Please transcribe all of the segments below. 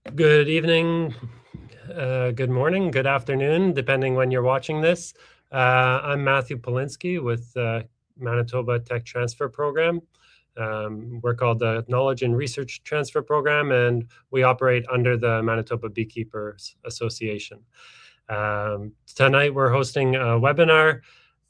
Good evening, good morning, good afternoon, depending when you're watching this. I'm Matthew Polinsky with Manitoba Tech Transfer Program. We're called the Knowledge and Research Transfer Program, and we operate under the Manitoba Beekeepers Association. Tonight, we're hosting a webinar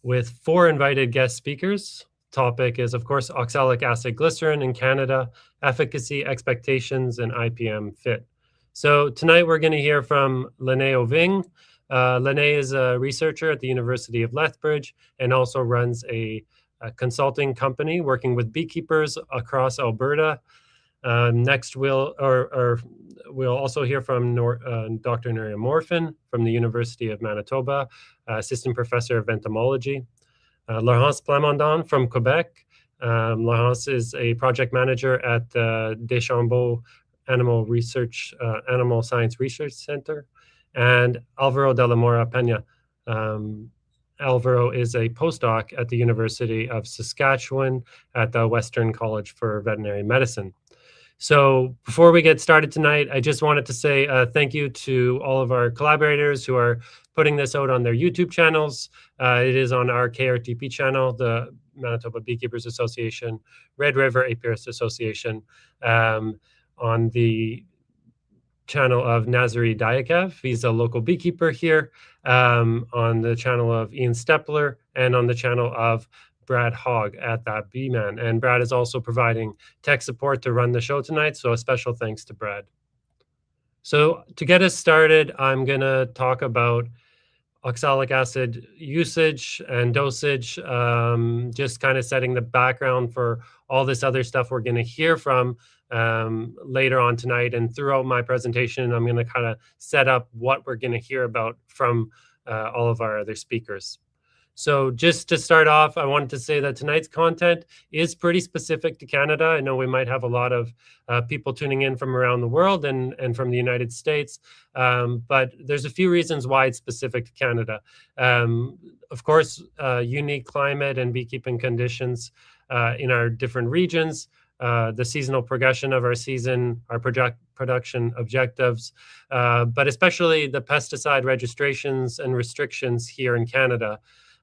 with 4 invited guest speakers. Topic is, of course, oxalic acid glycerin in Canada, efficacy, expectations, and IPM fit. So tonight we're going to hear from Lynae Ovinge. Lynae is a researcher at the University of Lethbridge and also runs a consulting company working with beekeepers across Alberta. Next, we'll also hear from Dr. Nuria Morfin from the University of Manitoba, assistant professor of entomology. Laurence Plamondon from Quebec. Laurence is a project manager at the Deschambault Animal Science Research Center, and Alvaro De la Mora Peña. Alvaro is a postdoc at the University of Saskatchewan at the Western College for Veterinary Medicine. So before we get started tonight, I just wanted to say thank you to all of our collaborators who are putting this out on their YouTube channels. It is on our KRTP channel, the Manitoba Beekeepers Association, Red River Apiarist Association, on the channel of Nazari Diakev. He's a local beekeeper here, on the channel of Ian Stepler, and on the channel of Brad Hogg at That Bee Man. And Brad is also providing tech support to run the show tonight, so a special thanks to Brad. So to get us started, I'm going to talk about oxalic acid usage and dosage, just kind of setting the background for all this other stuff we're going to hear from later on tonight. And throughout my presentation, I'm going to kind of set up what we're going to hear about from all of our other speakers. So just to start off, I wanted to say that tonight's content is pretty specific to Canada. I know we might have a lot of people tuning in from around the world and from the United States, but there's a few reasons why it's specific to Canada. Of course, unique climate and beekeeping conditions in our different regions, the seasonal progression of our season, our production objectives, but especially the pesticide registrations and restrictions here in Canada.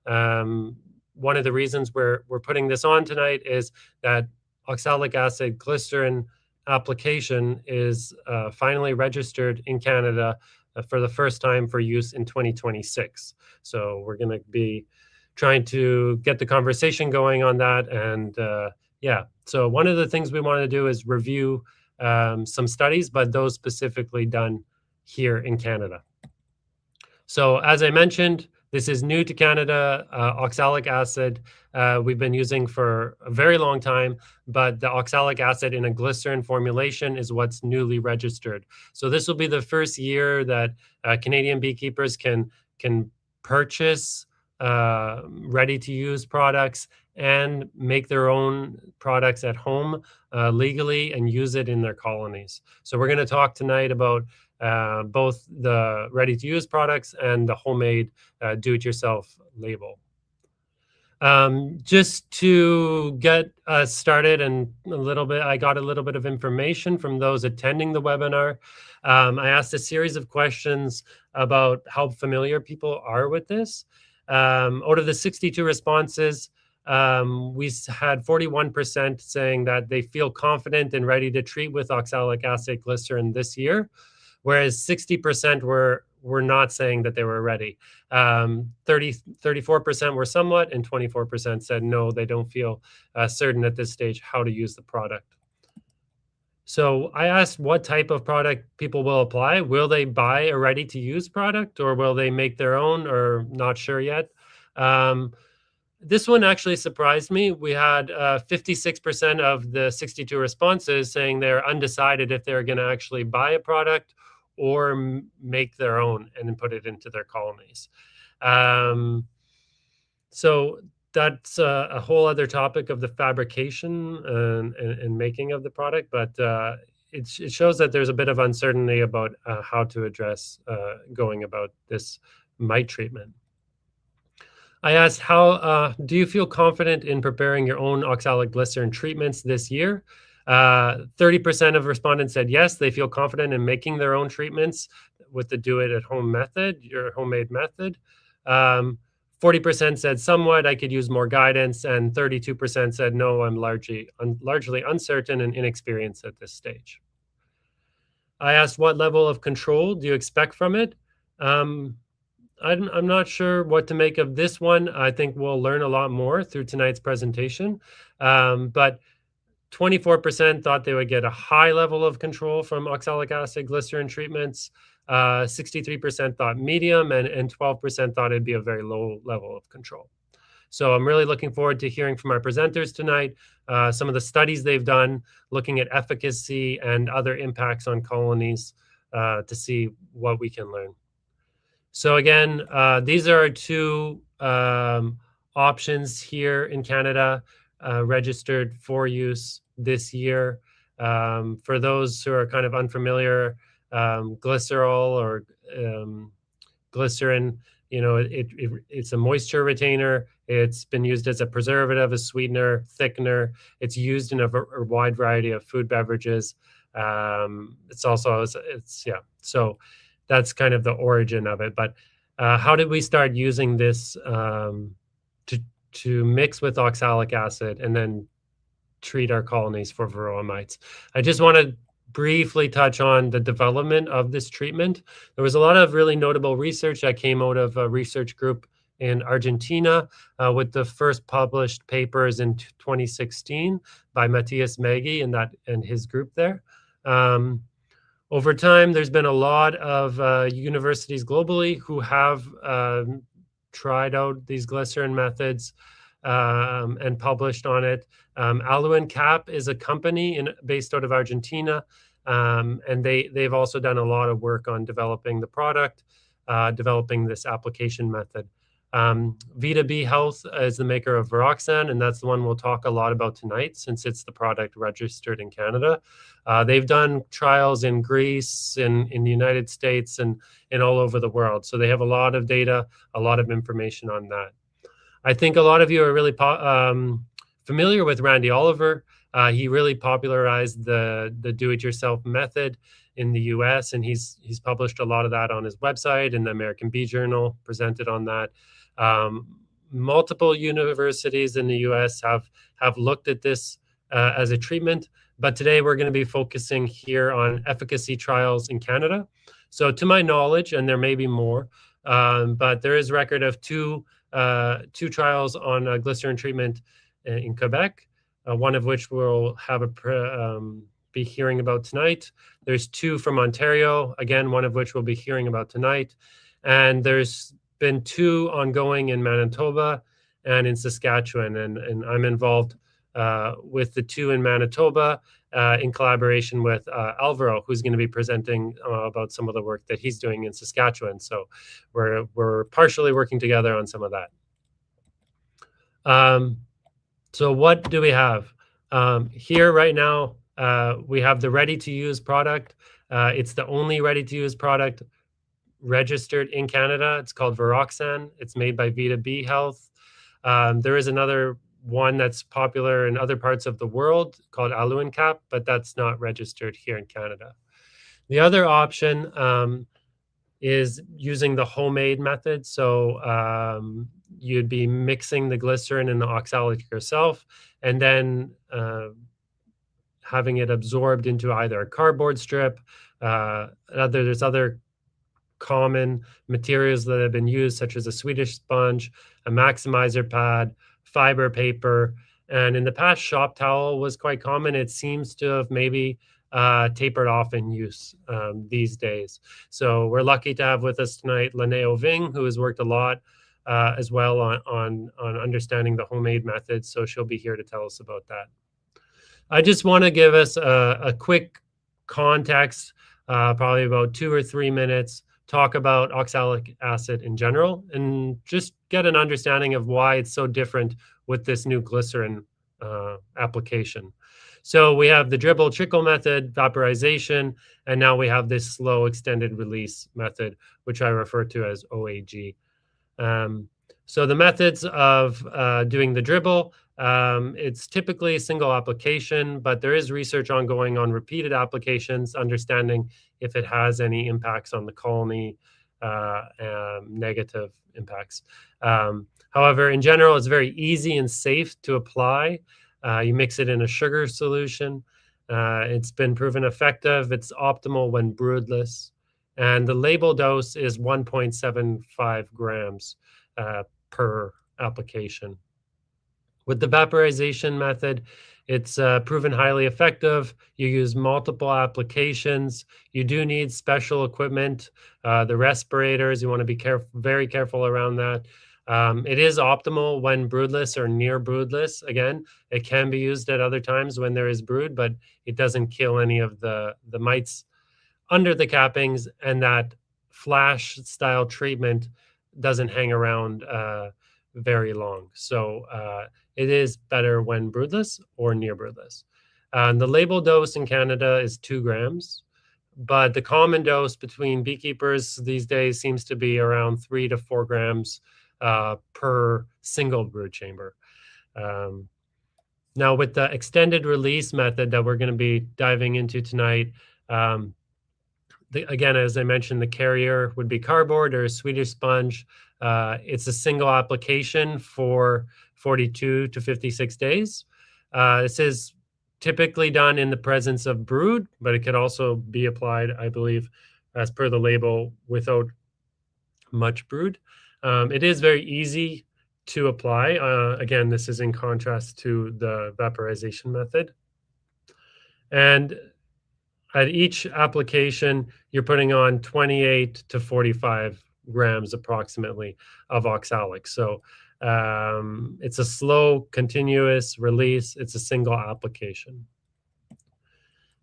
One of the reasons we're putting this on tonight is that oxalic acid glycerin application is finally registered in Canada for the first time for use in 2026. So we're going to be trying to get the conversation going on that. And yeah, so one of the things we want to do is review some studies, but those specifically done here in Canada. So as I mentioned, this is new to Canada, oxalic acid. We've been using for a very long time, but the oxalic acid in a glycerin formulation is what's newly registered. So this will be the first year that Canadian beekeepers can purchase ready-to-use products and make their own products at home legally and use it in their colonies. So we're going to talk tonight about both the ready-to-use products and the homemade do-it-yourself label. Just to get us started and I got a little bit of information from those attending the webinar. I asked a series of questions about how familiar people are with this. Out of the 62 responses, we had 41% saying that they feel confident and ready to treat with oxalic acid glycerin this year, whereas 60% were not saying that they were ready. 34% were somewhat, and 24% said no, they don't feel certain at this stage how to use the product. So I asked what type of product people will apply. Will they buy a ready-to-use product, or will they make their own, or not sure yet? This one actually surprised me. We had 56% of the 62 responses saying they're undecided if they're going to actually buy a product or make their own and then put it into their colonies. So that's a whole other topic of the fabrication and making of the product, but it shows that there's a bit of uncertainty about how to address going about this mite treatment. I asked, how do you feel confident in preparing your own oxalic glycerin treatments this year? 30% of respondents said yes, they feel confident in making their own treatments with the do-it-at-home method, your homemade method. 40% said somewhat, I could use more guidance, and 32% said no, I'm largely uncertain and inexperienced at this stage. I asked what level of control do you expect from it? I'm not sure what to make of this one. I think we'll learn a lot more through tonight's presentation. But 24% thought they would get a high level of control from oxalic acid glycerin treatments. 63% thought medium, and 12% thought it'd be a very low level of control. So I'm really looking forward to hearing from our presenters tonight, some of the studies they've done, looking at efficacy and other impacts on colonies to see what we can learn. So again, these are our two options here in Canada, registered for use this year. For those who are kind of unfamiliar, glycerol or glycerin, it's a moisture retainer. It's been used as a preservative, a sweetener, thickener. It's used in a wide variety of food beverages. So that's kind of the origin of it. But how did we start using this to mix with oxalic acid and then treat our colonies for varroa mites? I just want to briefly touch on the development of this treatment. There was a lot of really notable research that came out of a research group in Argentina with the first published papers in 2016 by Matthias Maggi and his group there. Over time, there's been a lot of universities globally who have tried out these glycerin methods and published on it. Aluin-Cap is a company based out of Argentina, and they've also done a lot of work on developing the product, developing this application method. Vita Bee Health is the maker of Varoxan, and that's the one we'll talk a lot about tonight since it's the product registered in Canada. They've done trials in Greece, in the United States, and all over the world. So they have a lot of data, a lot of information on that. I think a lot of you are really familiar with Randy Oliver. He really popularized the do-it-yourself method in the US, and he's published a lot of that on his website, and the American Bee Journal presented on that. Multiple universities in the US have looked at this as a treatment, but today we're going to be focusing here on efficacy trials in Canada. So to my knowledge, and there may be more, but there is record of two trials on glycerin treatment in Quebec, one of which we'll have be hearing about tonight. There's two from Ontario, again, one of which we'll be hearing about tonight. And there's been two ongoing in Manitoba and in Saskatchewan. And I'm involved with the two in Manitoba in collaboration with Alvaro, who's going to be presenting about some of the work that he's doing in Saskatchewan. So we're partially working together on some of that. So what do we have? Here right now, we have the ready-to-use product. It's the only ready-to-use product registered in Canada. It's called Varoxan. It's made by Vita Bee Health. There is another one that's popular in other parts of the world called Aluin-Cap, but that's not registered here in Canada. The other option is using the homemade method. So you'd be mixing the glycerin and the oxalic yourself, and then having it absorbed into either a cardboard strip. There's other common materials that have been used, such as a Swedish sponge, a maximizer pad, fiber paper, and in the past, shop towel was quite common. It seems to have maybe tapered off in use these days. So we're lucky to have with us tonight Lynae Ovinge, who has worked a lot as well on understanding the homemade methods. So she'll be here to tell us about that. I just want to give us a quick context, probably about 2 or 3 minutes, talk about oxalic acid in general, and just get an understanding of why it's so different with this new glycerin application. So we have the dribble trickle method, vaporization, and now we have this slow extended release method, which I refer to as OAG. So the methods of doing the dribble, it's typically a single application, but there is research ongoing on repeated applications, understanding if it has any impacts on the colony, negative impacts. However, in general, it's very easy and safe to apply. You mix it in a sugar solution. It's been proven effective. It's optimal when broodless. And the label dose is 1.75 grams per application. With the vaporization method, it's proven highly effective. You use multiple applications. You do need special equipment, the respirators. You want to be very careful around that. It is optimal when broodless or near broodless. Again, it can be used at other times when there is brood, but it doesn't kill any of the mites under the cappings, and that flash style treatment doesn't hang around very long. So it is better when broodless or near broodless. The label dose in Canada is 2 grams, but the common dose between beekeepers these days seems to be around 3 to 4 grams per single brood chamber. Now, with the extended release method that we're going to be diving into tonight, again, as I mentioned, the carrier would be cardboard or a Swedish sponge. It's a single application for 42 to 56 days. This is typically done in the presence of brood, but it could also be applied, I believe, as per the label, without much brood. It is very easy to apply. Again, this is in contrast to the vaporization method. And at each application, you're putting on 28 to 45 grams approximately of oxalic. So it's a slow, continuous release. It's a single application.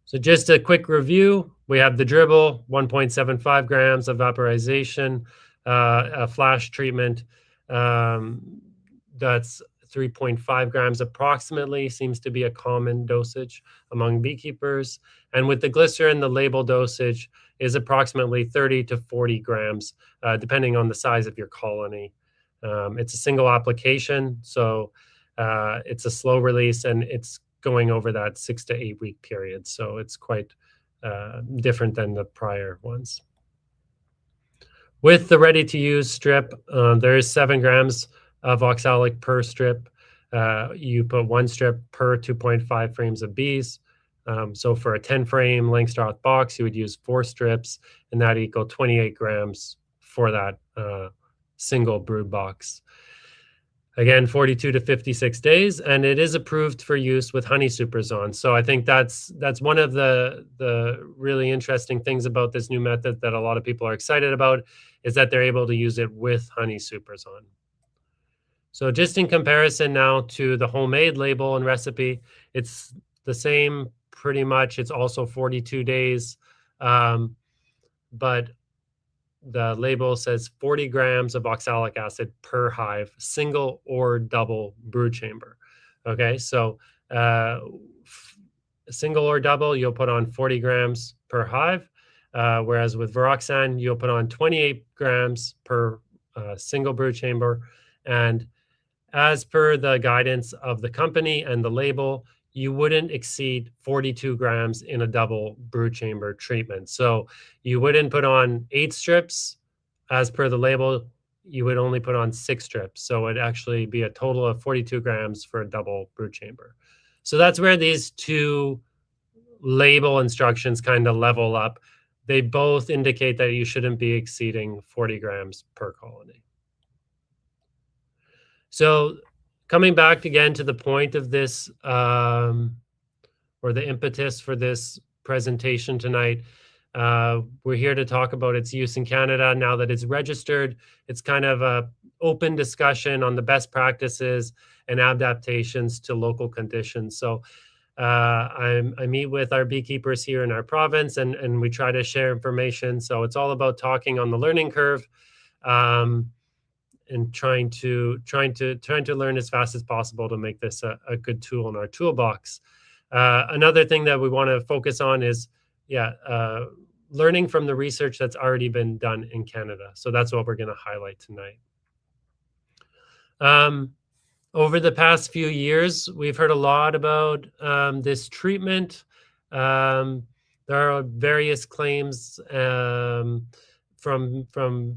So just a quick review. We have the dribble, 1.75 grams of vaporization, a flash treatment. That's 3.5 grams approximately, seems to be a common dosage among beekeepers. And with the glycerin, the label dosage is approximately 30 to 40 grams, depending on the size of your colony. It's a single application, so it's a slow release, and it's going over that 6 to 8 week period. So it's quite different than the prior ones. With the ready-to-use strip, there is 7 grams of oxalic per strip. You put 1 strip per 2.5 frames of bees. So for a 10 frame Langstroth box, you would use 4 strips, and that equal 28 grams for that single brood box. Again, 42 to 56 days, and it is approved for use with honey supers on. So I think that's one of the really interesting things about this new method that a lot of people are excited about, is that they're able to use it with honey supers on. So just in comparison now to the homemade label and recipe, it's the same pretty much. It's also 42 days, but the label says 40 grams of oxalic acid per hive, single or double brood chamber. Okay, so single or double, you'll put on 40 grams per hive, whereas with Varoxan, you'll put on 28 grams per single brood chamber. And as per the guidance of the company and the label, you wouldn't exceed 42 grams in a double brood chamber treatment. So you wouldn't put on 8 strips. As per the label, you would only put on 6 strips. So it'd actually be a total of 42 grams for a double brood chamber. So that's where these two label instructions kind of level up. They both indicate that you shouldn't be exceeding 40 grams per colony. So coming back again to the point of this, or the impetus for this presentation tonight, we're here to talk about its use in Canada. Now that it's registered, it's kind of an open discussion on the best practices and adaptations to local conditions. So I meet with our beekeepers here in our province, and we try to share information. So it's all about talking on the learning curve, and trying to learn as fast as possible to make this a good tool in our toolbox. Another thing that we want to focus on is, learning from the research that's already been done in Canada. So that's what we're going to highlight tonight. Over the past few years, we've heard a lot about this treatment. There are various claims from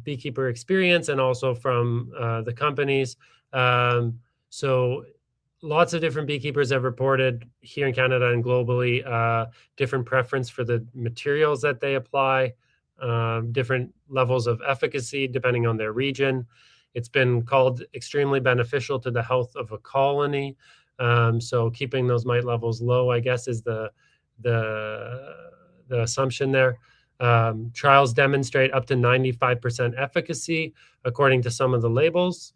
beekeeper experience and also from the companies. So lots of different beekeepers have reported here in Canada and globally different preference for the materials that they apply, different levels of efficacy depending on their region. It's been called extremely beneficial to the health of a colony. So keeping those mite levels low, I guess, is the assumption there. Trials demonstrate up to 95% efficacy according to some of the labels.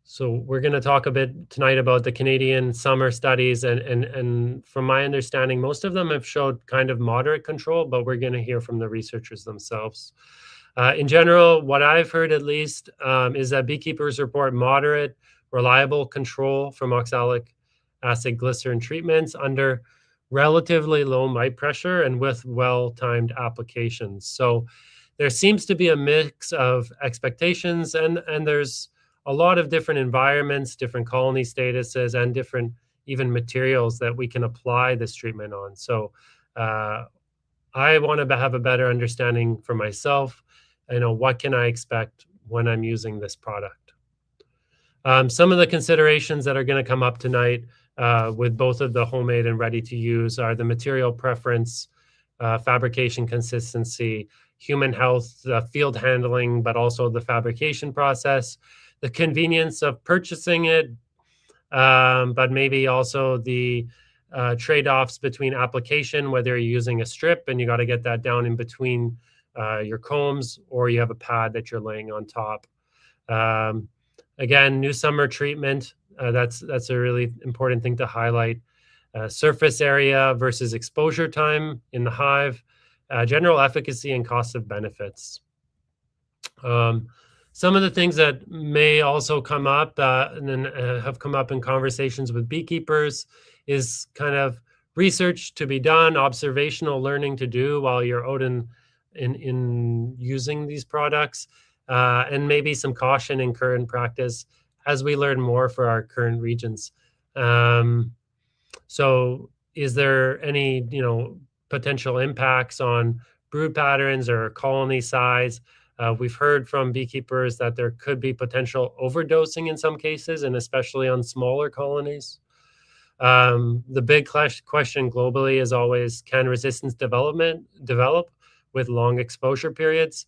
So we're going to talk a bit tonight about the Canadian summer studies, and from my understanding, most of them have showed kind of moderate control, but we're going to hear from the researchers themselves. In general, what I've heard at least is that beekeepers report moderate, reliable control from oxalic acid glycerin treatments under relatively low mite pressure and with well-timed applications. So there seems to be a mix of expectations, and there's a lot of different environments, different colony statuses, and different even materials that we can apply this treatment on. So I want to have a better understanding for myself. What can I expect when I'm using this product? Some of the considerations that are going to come up tonight with both of the homemade and ready to use are the material preference, fabrication consistency, human health, field handling, but also the fabrication process, the convenience of purchasing it, but maybe also the trade-offs between application, whether you're using a strip and you got to get that down in between your combs, or you have a pad that you're laying on top. Again, new summer treatment, that's a really important thing to highlight. Surface area versus exposure time in the hive, general efficacy and cost of benefits. Some of the things that may also come up and then have come up in conversations with beekeepers is kind of research to be done, observational learning to do while you're out in using these products, and maybe some caution in current practice as we learn more for our current regions. So is there any potential impacts on brood patterns or colony size? We've heard from beekeepers that there could be potential overdosing in some cases, and especially on smaller colonies. The big question globally is always, can resistance develop with long exposure periods?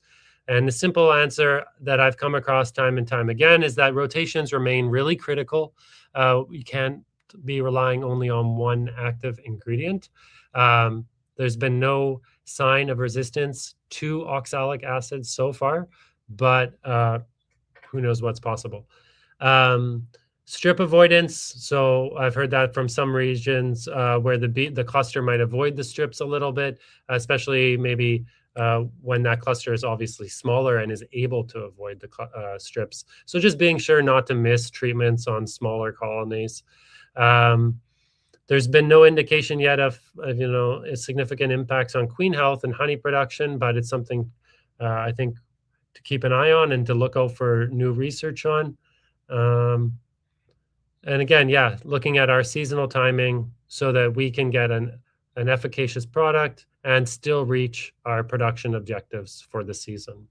And the simple answer that I've come across time and time again is that rotations remain really critical. You can't be relying only on one active ingredient. There's been no sign of resistance to oxalic acid so far, but who knows what's possible. Strip avoidance. So I've heard that from some regions where the cluster might avoid the strips a little bit, especially maybe when that cluster is obviously smaller and is able to avoid the strips. So just being sure not to miss treatments on smaller colonies. There's been no indication yet of significant impacts on queen health and honey production, but it's something I think to keep an eye on and to look out for new research on. And again, looking at our seasonal timing so that we can get an efficacious product and still reach our production objectives for the season.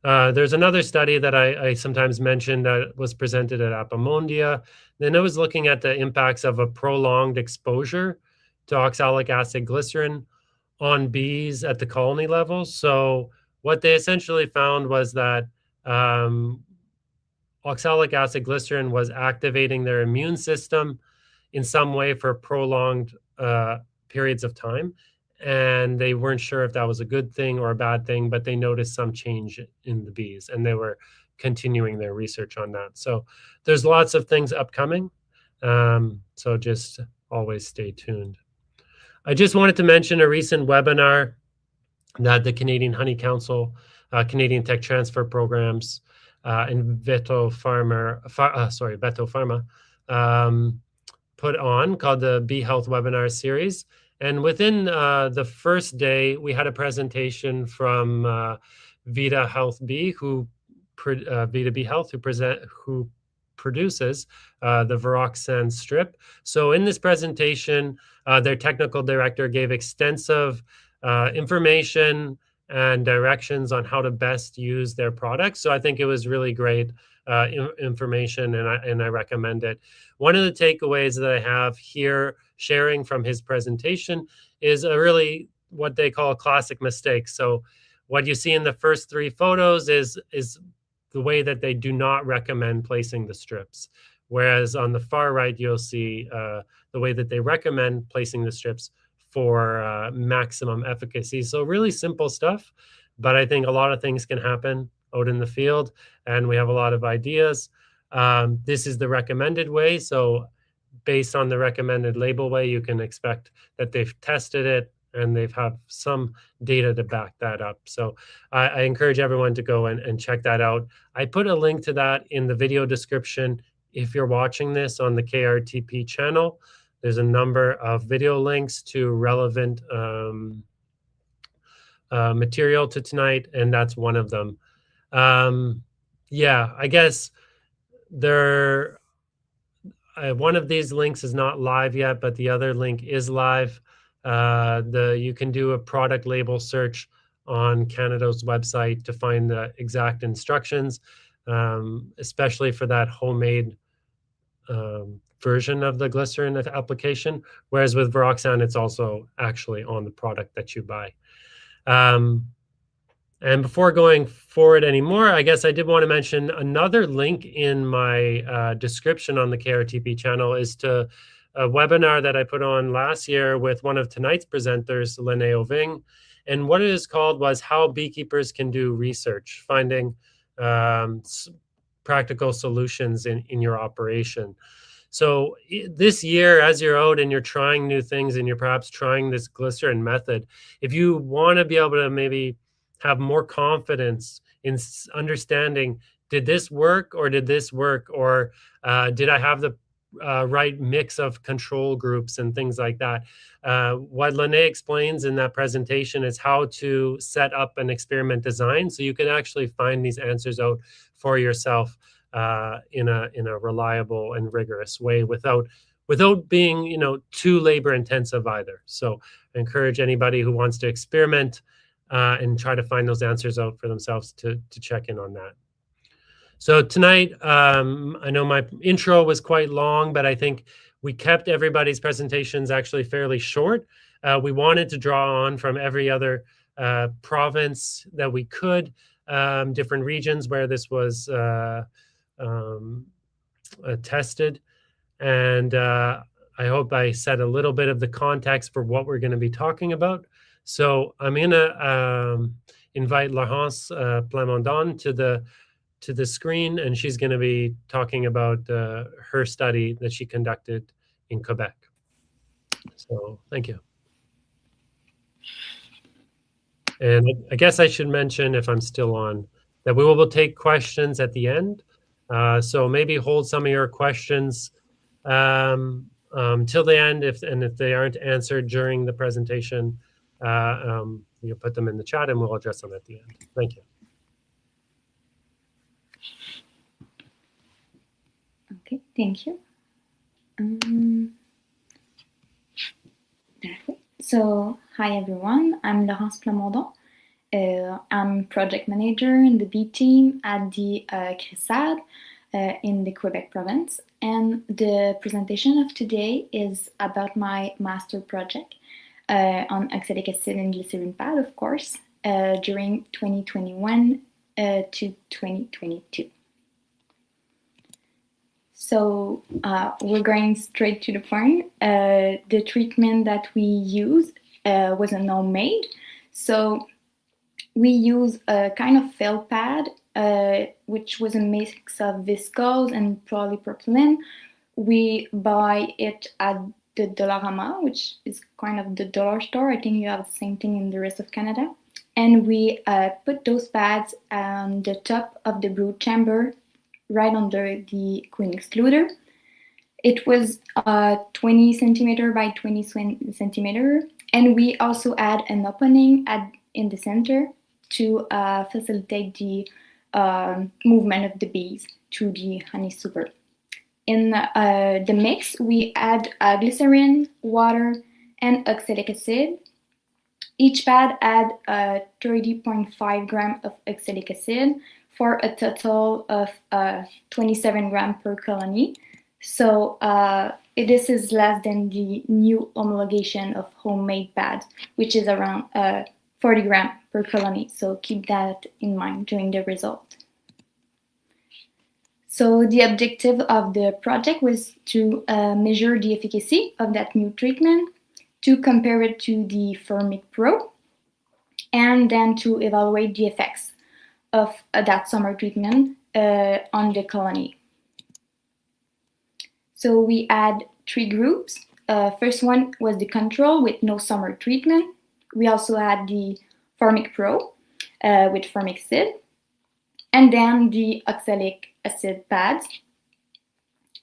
There's another study that I sometimes mention that was presented at Apimondia. Then it was looking at the impacts of a prolonged exposure to oxalic acid glycerin on bees at the colony level. So what they essentially found was that oxalic acid glycerin was activating their immune system in some way for prolonged periods of time. And they weren't sure if that was a good thing or a bad thing, but they noticed some change in the bees, and they were continuing their research on that. So there's lots of things upcoming. So just always stay tuned. I just wanted to mention a recent webinar that the Canadian Honey Council, Canadian Tech Transfer programs, and Veto Pharma put on, called the Bee Health Webinar Series. And within the first day, we had a presentation from Vita Health Bee, who B2B Health, who produces the Varoxan strip. So in this presentation, their technical director gave extensive information and directions on how to best use their products. So I think it was really great information, and I recommend it. One of the takeaways that I have here sharing from his presentation is a really what they call a classic mistake. So what you see in the first 3 photos is the way that they do not recommend placing the strips. Whereas on the far right, you'll see the way that they recommend placing the strips for maximum efficacy. So really simple stuff, but I think a lot of things can happen out in the field, and we have a lot of ideas. This is the recommended way. So based on the recommended label way, you can expect that they've tested it and they've have some data to back that up. So I encourage everyone to go and check that out. I put a link to that in the video description. If you're watching this on the KRTP channel, there's a number of video links to relevant material to tonight, and that's one of them. Yeah, I guess one of these links is not live yet, but the other link is live. You can do a product label search on Canada's website to find the exact instructions, especially for that homemade version of the glycerin application. Whereas with Varoxan, it's also actually on the product that you buy. And before going forward anymore, I guess I did want to mention another link in my description on the KRTP channel is to a webinar that I put on last year with one of tonight's presenters, Lynae Ovinge. And what it is called was How Beekeepers Can Do Research, Finding Practical Solutions in Your Operation. So this year, as you're out and you're trying new things and you're perhaps trying this glycerin method, if you want to be able to maybe have more confidence in understanding, did this work or did this work, or did I have the right mix of control groups and things like that. What Lynae explains in that presentation is how to set up an experiment design so you can actually find these answers out for yourself in a reliable and rigorous way without being too labor intensive either. So I encourage anybody who wants to experiment and try to find those answers out for themselves to check in on that. So tonight, I know my intro was quite long, but I think we kept everybody's presentations actually fairly short. We wanted to draw on from every other province that we could, different regions where this was tested. And I hope I set a little bit of the context for what we're going to be talking about. So I'm going to invite Laurence Plamondon to the screen, and she's going to be talking about her study that she conducted in Quebec. So thank you. And I guess I should mention, if I'm still on, that we will take questions at the end. So maybe hold some of your questions till the end, if they aren't answered during the presentation, you put them in the chat and we'll address them at the end. Thank you. Okay, thank you. So, hi everyone, I'm Laurence Plamondon. I'm project manager in the bee team at the CRISAD in the Quebec province. And the presentation of today is about my master project on oxalic acid and glycerin pad, of course, during 2021 to 2022. So we're going straight to the point. The treatment that we used was a homemade. So we use a kind of felt pad, which was a mix of viscose and polypropylene. We buy it at the Dollarama, which is kind of the dollar store. I think you have the same thing in the rest of Canada. And we put those pads on the top of the brood chamber, right under the queen excluder. It was 20 centimeter by 20 centimeter. And we also add an opening in the center to facilitate the movement of the bees to the honey super. In the mix, we add glycerin, water, and oxalic acid. Each pad add 30.5 grams of oxalic acid for a total of 27 grams per colony. So this is less than the new homologation of homemade pads, which is around 40 grams per colony. So keep that in mind during the result. So the objective of the project was to measure the efficacy of that new treatment, to compare it to the Fermic Pro, and then to evaluate the effects of that summer treatment on the colony. So we had 3 groups. First one was the control with no summer treatment. We also had the Fermic Pro with formic acid, and then the oxalic acid pads.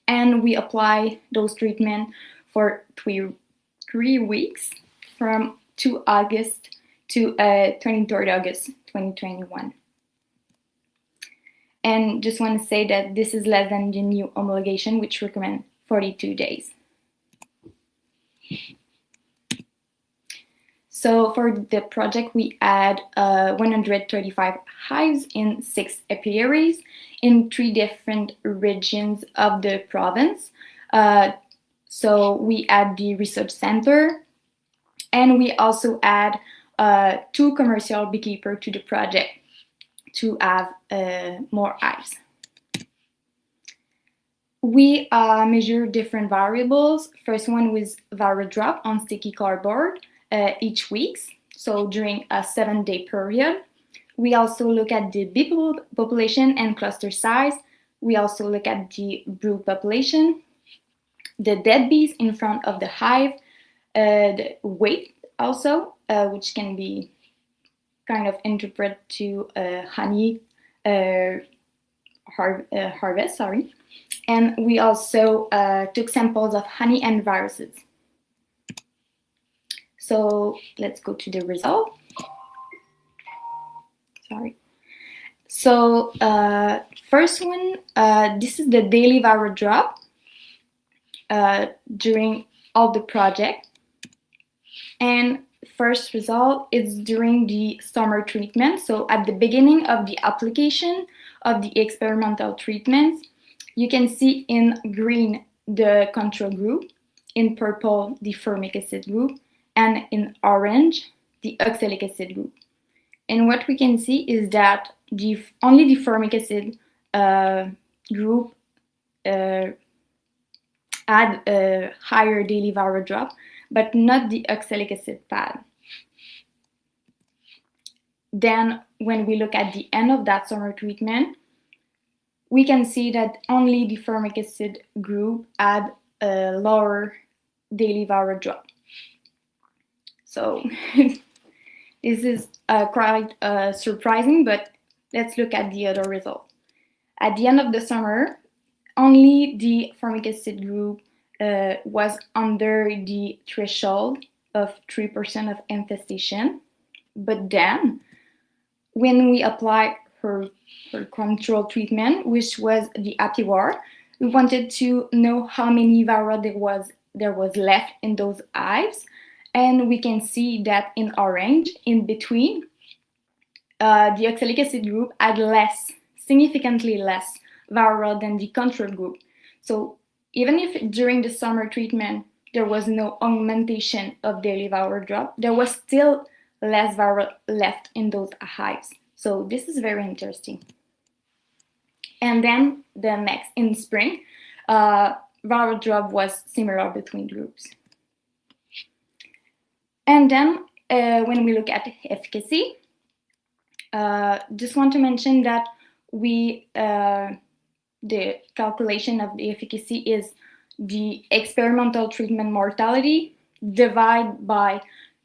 And we apply those treatments for 3 weeks from 2 August to 23rd August 2021. And just want to say that this is less than the new homologation, which recommend 42 days. So for the project, we had 135 hives in 6 apiaries in 3 different regions of the province. So we had the research center, and we also add 2 commercial beekeepers to the project to have more hives. We measure different variables. First one was varroa drop on sticky cardboard each week, so during a 7-day period. We also look at the bee population and cluster size. We also look at the brood population, the dead bees in front of the hive, the weight also, which can be kind of interpreted to honey harvest, sorry. And we also took samples of honey and viruses. So let's go to the result. Sorry. So first one, this is the daily varroa drop during all the project. And first result is during the summer treatment. So at the beginning of the application of the experimental treatments, you can see in green the control group, in purple the formic acid group, and in orange the oxalic acid group. And what we can see is that only the formic acid group had a higher daily varroa drop, but not the oxalic acid pad. Then when we look at the end of that summer treatment, we can see that only the formic acid group had a lower daily varroa drop. So this is quite surprising, but let's look at the other result. At the end of the summer, only the formic acid group was under the threshold of 3% of infestation. But then, when we apply her control treatment, which was the apiwar, we wanted to know how many varroa there was left in those hives. And we can see that in orange, in between, the oxalic acid group had significantly less varroa than the control group. So even if during the summer treatment there was no augmentation of daily varroa drop, there was still less varroa left in those hives. So this is very interesting. And then the next, in spring, varroa drop was similar between groups. And then when we look at efficacy, just want to mention that the calculation of the efficacy is the experimental treatment mortality divided by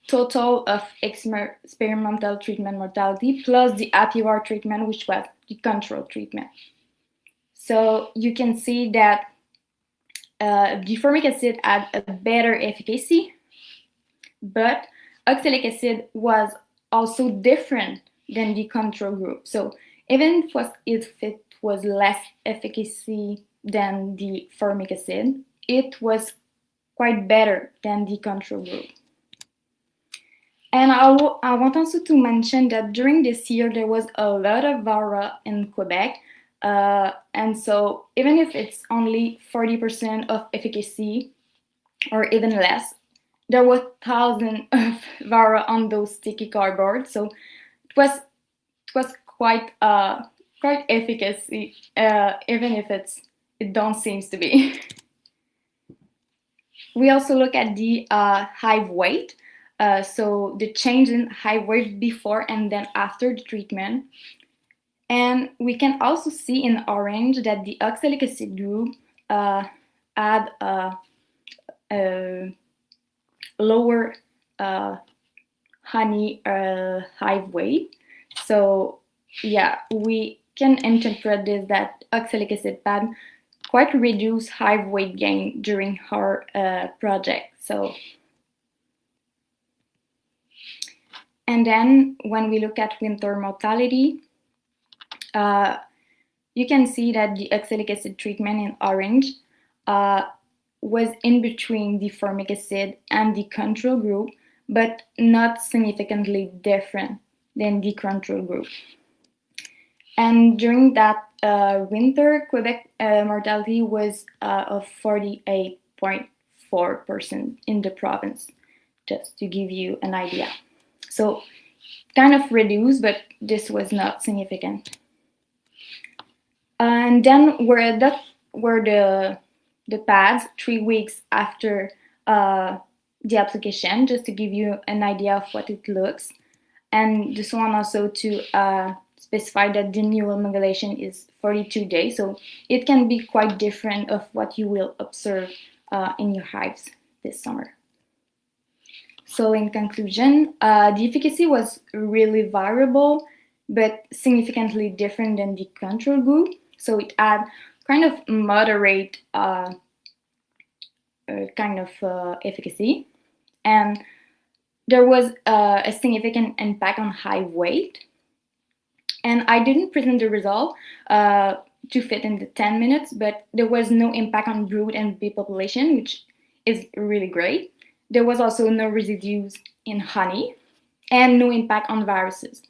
total of experimental treatment mortality plus the apiwar treatment, which was the control treatment. So you can see that the formic acid had a better efficacy, but oxalic acid was also different than the control group. So Even if it was less efficacy than the formic acid, it was quite better than the control group. And I want also to mention that during this year, there was a lot of varroa in Quebec. And so even if it's only 40% of efficacy or even less, there were thousands of varroa on those sticky cardboard. So it was quite efficacy, even if it don't seems to be. We also look at the hive weight. So the change in hive weight before and then after the treatment. And we can also see in orange that the oxalic acid group had a lower honey hive weight. So yeah, we can interpret this that oxalic acid had quite reduced hive weight gain during our project. So, and then when we look at winter mortality, you can see that the oxalic acid treatment in orange was in between the formic acid and the control group, but not significantly different than the control group. And during that winter, Quebec mortality was of 48.4% in the province, just to give you an idea. So kind of reduced, but this was not significant. And then were the pads 3 weeks after the application, just to give you an idea of what it looks. And this one also to specify that the new emulation is 42 days, so it can be quite different of what you will observe in your hives this summer. So in conclusion, the efficacy was really variable, but significantly different than the control group. So it had kind of moderate efficacy, and there was a significant impact on hive weight. And I didn't present the result to fit in the 10 minutes, but there was no impact on brood and bee population, which is really great. There was also no residues in honey and no impact on viruses.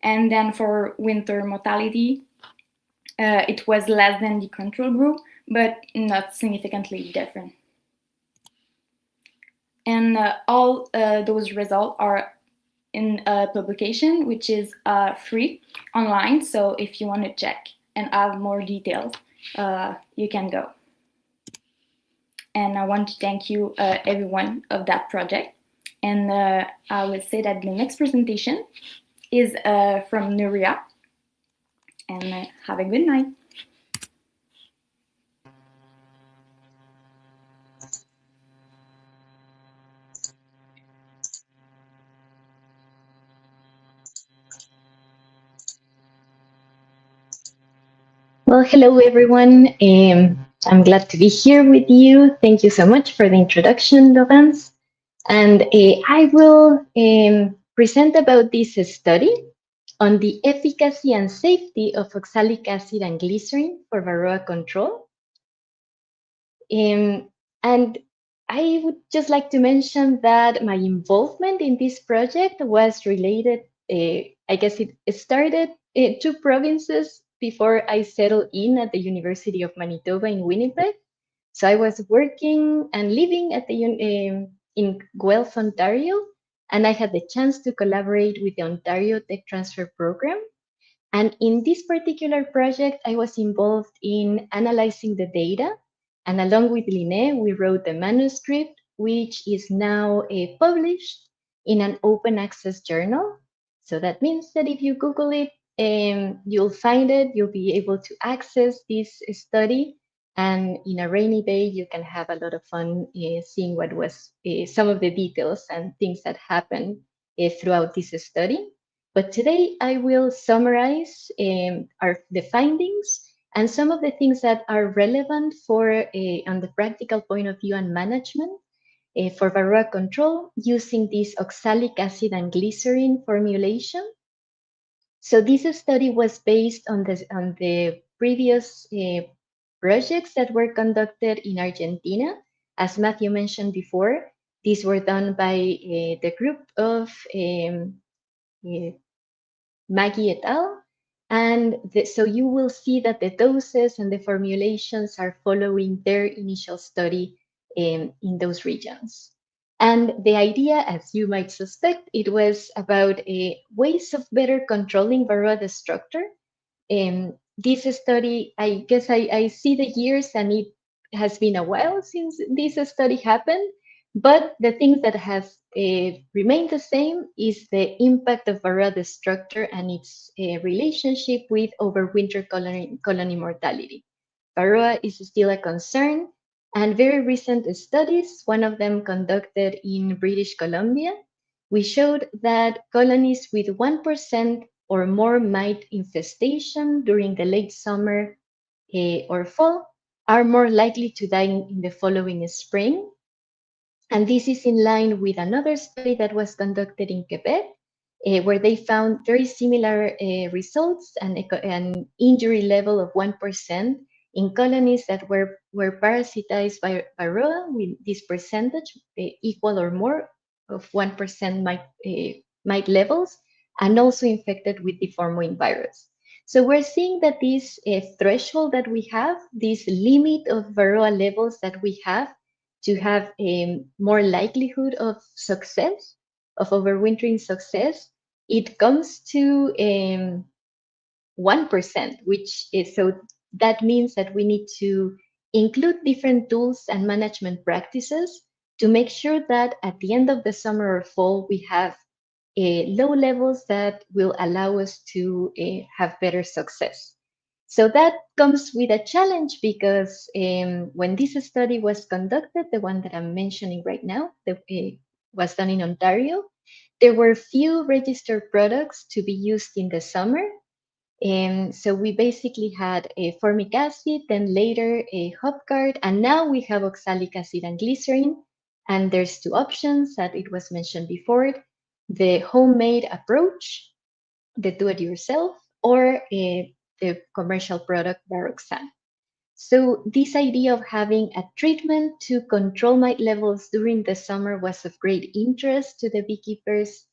And then for winter mortality, it was less than the control group, but not significantly different. And all those results are in a publication, which is free online. So if you want to check and have more details, you can go. And I want to thank you, everyone of that project. And I would say that the next presentation is from Nuria. And have a good night. Well, hello everyone. I'm glad to be here with you. Thank you so much for the introduction, Laurence. And I will present about this study on the efficacy and safety of oxalic acid and glycerin for varroa control. And I would just like to mention that my involvement in this project was related, I guess it started 2 provinces before I settled in at the University of Manitoba in Winnipeg. So I was working and living at the in Guelph, Ontario, and I had the chance to collaborate with the Ontario Tech Transfer program. And in this particular project, I was involved in analyzing the data. And along with Lynae, we wrote the manuscript, which is now published in an open access journal. So that means that if you Google it, you'll find it, you'll be able to access this study. And in a rainy day, you can have a lot of fun seeing what was some of the details and things that happened throughout this study. But today I will summarize the findings and some of the things that are relevant for on the practical point of view and management for varroa control using this oxalic acid and glycerin formulation. So this study was based on the previous projects that were conducted in Argentina. As Matthew mentioned before, these were done by the group of uh, Maggie et al. And so you will see that the doses and the formulations are following their initial study in those regions. And the idea, as you might suspect, it was about ways of better controlling varroa destructor. This study, I guess I see the years, and it has been a while since this study happened. But the things that has remained the same is the impact of varroa destructor and its relationship with overwinter colony mortality. Varroa is still a concern, and very recent studies, one of them conducted in British Columbia, we showed that colonies with 1% or more mite infestation during the late summer or fall are more likely to die in the following spring. And this is in line with another study that was conducted in Quebec, where they found very similar results and an injury level of 1% in colonies that were parasitized by varroa, with this percentage equal or more of 1% mite levels, and also infected with deformed wing virus. So we're seeing that this threshold that we have, this limit of varroa levels that we have, to have a more likelihood of success, of overwintering success, it comes to 1%, which is, so that means that we need to include different tools and management practices to make sure that at the end of the summer or fall, we have low levels that will allow us to have better success. So that comes with a challenge because when this study was conducted, the one that I'm mentioning right now, that was done in Ontario, there were few registered products to be used in the summer. And so we basically had a formic acid, then later a Hopguard, and now we have oxalic acid and glycerin. And there's two options that it was mentioned before: the homemade approach, the do-it-yourself, or the commercial product Varoxan. So this idea of having a treatment to control mite levels during the summer was of great interest to the beekeepers,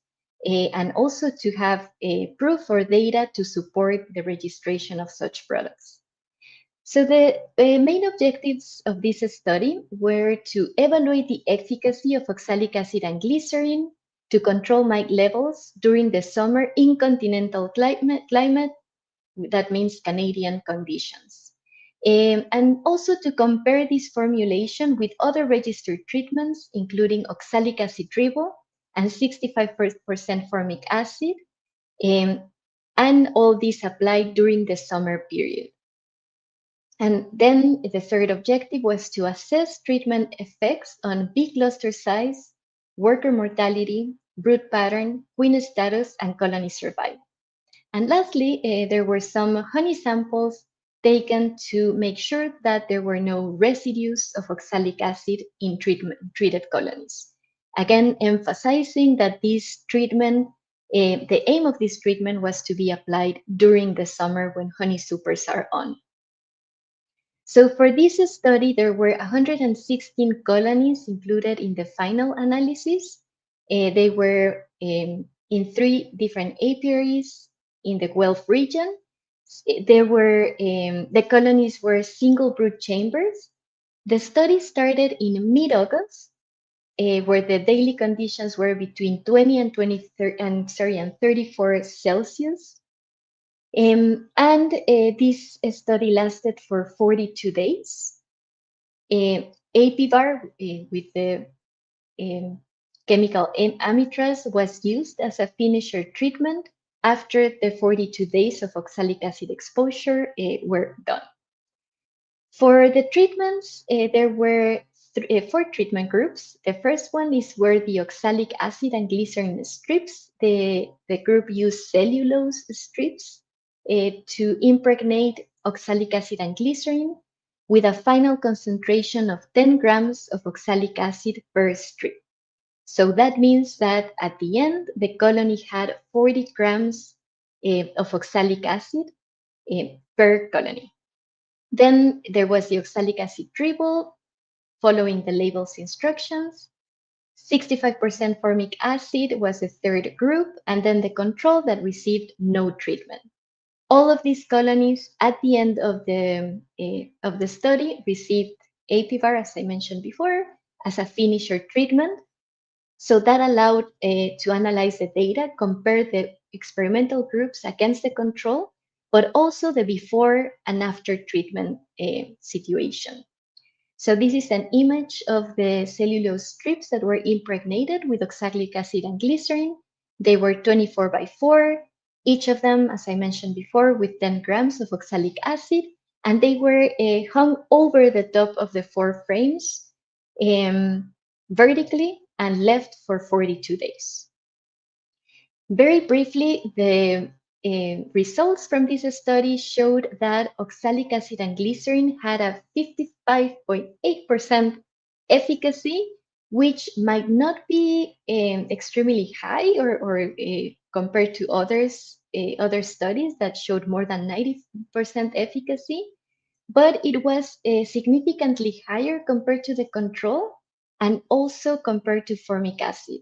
and also to have proof or data to support the registration of such products. So the main objectives of this study were to evaluate the efficacy of oxalic acid and glycerin to control mite levels during the summer in continental climate, that means Canadian conditions. And also to compare this formulation with other registered treatments, including oxalic acid triple and 65% formic acid, and all these applied during the summer period. And then the third objective was to assess treatment effects on bee cluster size, worker mortality, brood pattern, queen status, and colony survival. And lastly, there were some honey samples taken to make sure that there were no residues of oxalic acid in treated colonies. Again, emphasizing that this treatment, the aim of this treatment was to be applied during the summer when honey supers are on. So for this study, there were 116 colonies included in the final analysis. They were in 3 different apiaries in the Guelph region. There were the colonies were single brood chambers. The study started in mid-August, where the daily conditions were between 20 and 34 Celsius. And this study lasted for 42 days. APVAR with the chemical amitraz was used as a finisher treatment after the 42 days of oxalic acid exposure were done. For the treatments, there were 4 treatment groups. The first one is where the oxalic acid and glycerin strips. The group used cellulose strips to impregnate oxalic acid and glycerin with a final concentration of 10 grams of oxalic acid per strip. So that means that at the end, the colony had 40 grams of oxalic acid per colony. Then there was the oxalic acid dribble following the label's instructions. 65% formic acid was the third group, and then the control that received no treatment. All of these colonies at the end of the study received Apivar, as I mentioned before, as a finisher treatment. So that allowed to analyze the data, compare the experimental groups against the control, but also the before and after treatment situation. So this is an image of the cellulose strips that were impregnated with oxalic acid and glycerin. They were 24 by 4, each of them, as I mentioned before, with 10 grams of oxalic acid, and they were hung over the top of the 4 frames vertically and left for 42 days. Very briefly, the results from this study showed that oxalic acid and glycerin had a 55.8% efficacy, which might not be extremely high or compared to other studies that showed more than 90% efficacy, but it was significantly higher compared to the control and also compared to formic acid.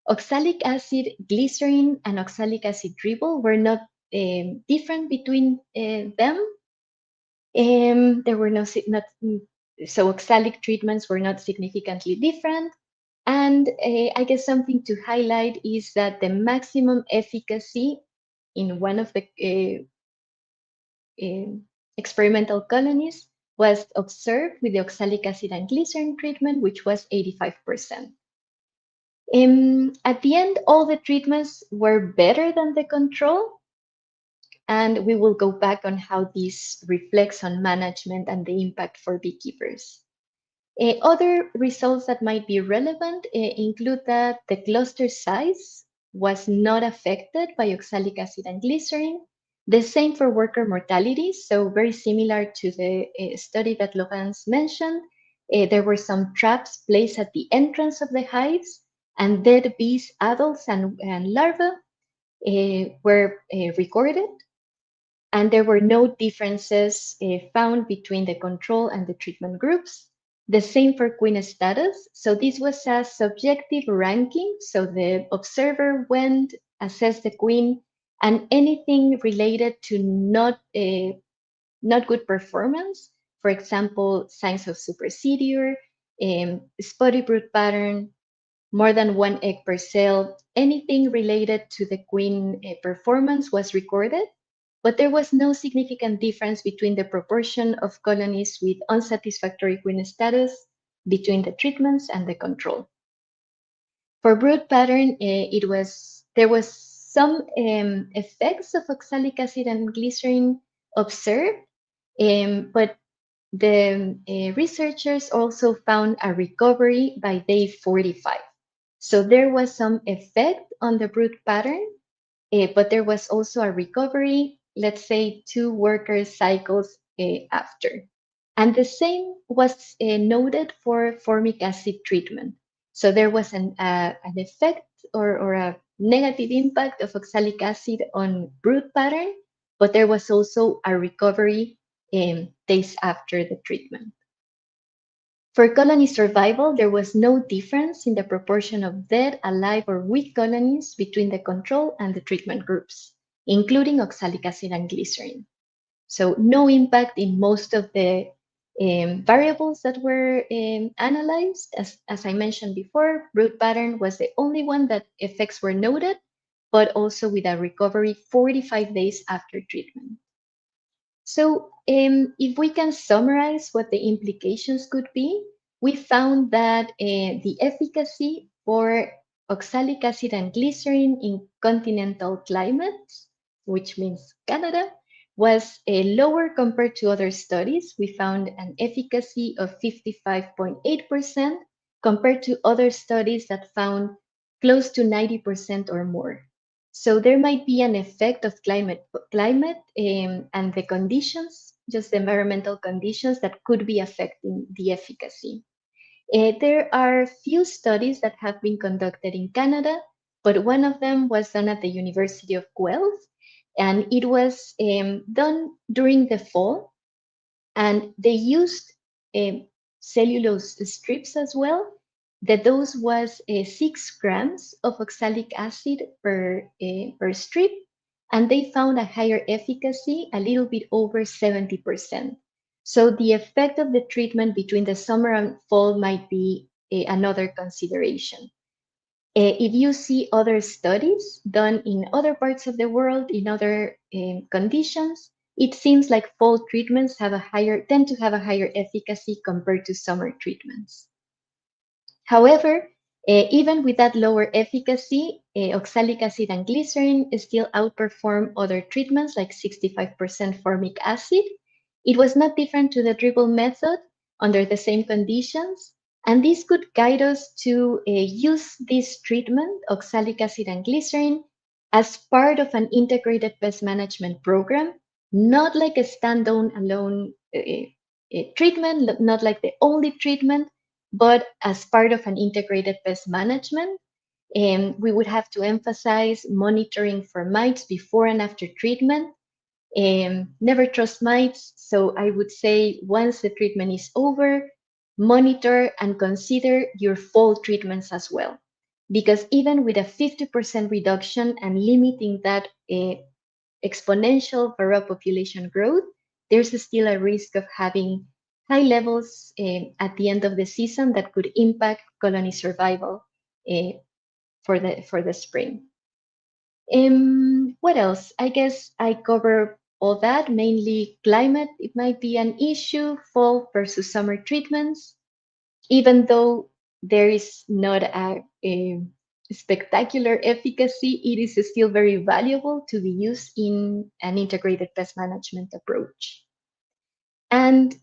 Oxalic acid, glycerin, and oxalic acid dribble were not different between them. There were so oxalic treatments were not significantly different. And I guess something to highlight is that the maximum efficacy in one of the experimental colonies was observed with the oxalic acid and glycerin treatment, which was 85%. At the end, all the treatments were better than the control, and we will go back on how this reflects on management and the impact for beekeepers. Other results that might be relevant include that the cluster size was not affected by oxalic acid and glycerin. The same for worker mortality, so very similar to the study that Laurence mentioned. There were some traps placed at the entrance of the hives, and dead bees, adults, and larvae were recorded. And there were no differences found between the control and the treatment groups. The same for queen status. So this was a subjective ranking. So the observer went, assessed the queen, and anything related to not good performance, for example, signs of supersedure, spotty brood pattern, more than 1 egg per cell, anything related to the queen performance was recorded, but there was no significant difference between the proportion of colonies with unsatisfactory queen status between the treatments and the control. For brood pattern, there was some effects of oxalic acid and glycerin observed, but the researchers also found a recovery by day 45. So there was some effect on the brood pattern, but there was also a recovery, let's say 2 worker cycles after. And the same was noted for formic acid treatment. So there was an effect or a negative impact of oxalic acid on brood pattern, but there was also a recovery days after the treatment. For colony survival, there was no difference in the proportion of dead, alive, or weak colonies between the control and the treatment groups, including oxalic acid and glycerin. So no impact in most of the variables that were analyzed. As I mentioned before, brood pattern was the only one that effects were noted, but also with a recovery 45 days after treatment. So if we can summarize what the implications could be, we found that the efficacy for oxalic acid and glycerin in continental climates, which means Canada, was lower compared to other studies. We found an efficacy of 55.8% compared to other studies that found close to 90% or more. So there might be an effect of climate and the conditions, just the environmental conditions that could be affecting the efficacy. There are few studies that have been conducted in Canada, but one of them was done at the University of Guelph, And it was done during the fall, and they used cellulose strips as well. The dose was 6 grams of oxalic acid per strip, and they found a higher efficacy, a little bit over 70%. So the effect of the treatment between the summer and fall might be another consideration. If you see other studies done in other parts of the world, in other conditions, it seems like fall treatments tend to have a higher efficacy compared to summer treatments. However, even with that lower efficacy, oxalic acid and glycerin still outperform other treatments like 65% formic acid. It was not different to the dribble method under the same conditions, and this could guide us to use this treatment, oxalic acid and glycerin, as part of an integrated pest management program, not like a standalone treatment, not like the only treatment, but as part of an integrated pest management. We would have to emphasize monitoring for mites before and after treatment. Never trust mites. So I would say once the treatment is over, monitor and consider your fall treatments as well. Because even with a 50% reduction and limiting that exponential varroa population growth, there's still a risk of having high levels at the end of the season that could impact colony survival for the spring. What else? I guess I cover all that, mainly climate. It might be an issue, fall versus summer treatments, even though there is not a spectacular efficacy, it is still very valuable to be used in an integrated pest management approach. And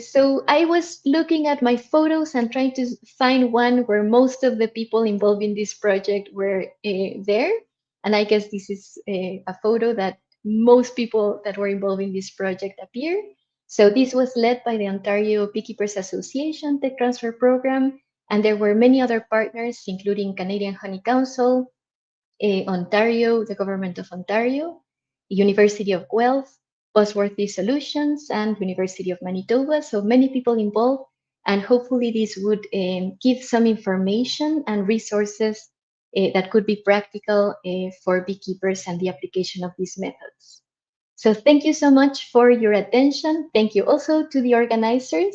so I was looking at my photos and trying to find one where most of the people involved in this project were there. And I guess this is a photo that most people that were involved in this project appear. So this was led by the Ontario Beekeepers Association Tech Transfer Program. And there were many other partners, including Canadian Honey Council, Ontario, the Government of Ontario, University of Guelph, Bosworthy Solutions, and University of Manitoba. So many people involved, and hopefully this would give some information and resources that could be practical for beekeepers and the application of these methods. So thank you so much for your attention. Thank you also to the organizers.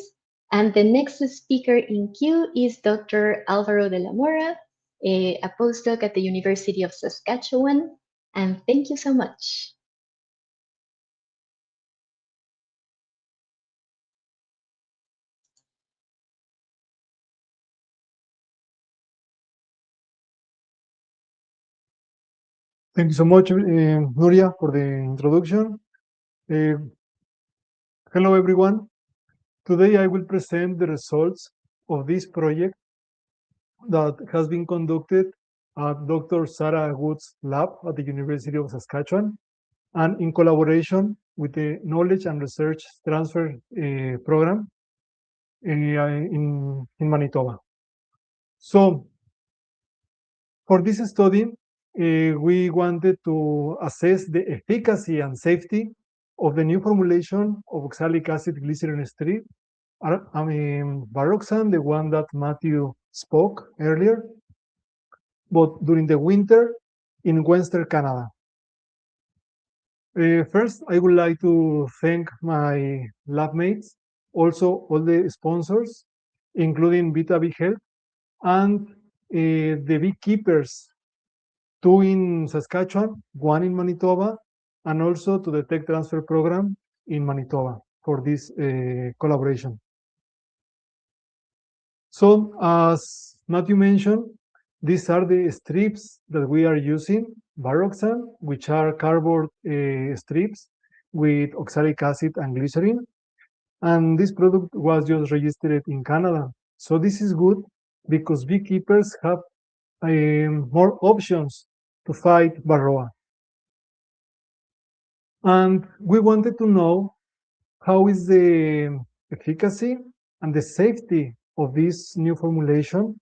And the next speaker in queue is Dr. Alvaro De la Mora, a postdoc at the University of Saskatchewan. And thank you so much. Thank you so much, Nuria, for the introduction. Hello, everyone. Today I will present the results of this project that has been conducted at Dr. Sarah Wood's lab at the University of Saskatchewan and in collaboration with the Knowledge and Research Transfer Program in Manitoba. So, for this study, we wanted to assess the efficacy and safety of the new formulation of oxalic acid glycerin strip, Varoxan, the one that Matthew spoke earlier, but during the winter in Western Canada. First, I would like to thank my lab mates, also all the sponsors, including Vita Bee Health, and the beekeepers, 2 in Saskatchewan, 1 in Manitoba, and also to the Tech Transfer Program in Manitoba for this collaboration. So, as Matthew mentioned, these are the strips that we are using, Varoxan, which are cardboard strips with oxalic acid and glycerin. And this product was just registered in Canada. So this is good because beekeepers have more options to fight varroa. And we wanted to know how is the efficacy and the safety of this new formulation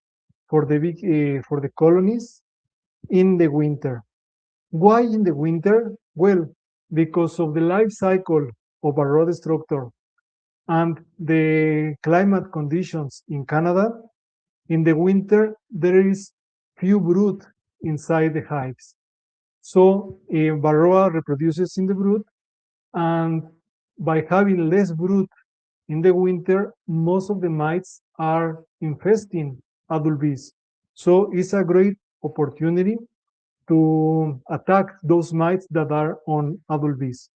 for the colonies in the winter. Why in the winter? Well, because of the life cycle of a rod structure and the climate conditions in Canada, in the winter there is few brood inside the hives. So varroa reproduces in the brood, and by having less brood in the winter, most of the mites are infesting adult bees. So it's a great opportunity to attack those mites that are on adult bees.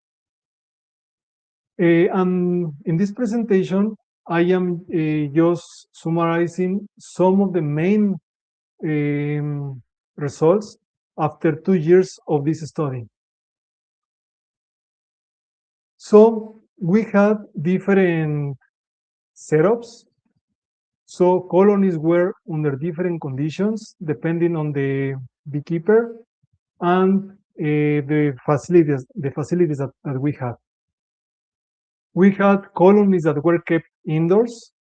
And in this presentation, I am just summarizing some of the main results after 2 years of this study. So we had different setups. So colonies were under different conditions depending on the beekeeper and the facilities that we had. We had colonies that were kept indoors.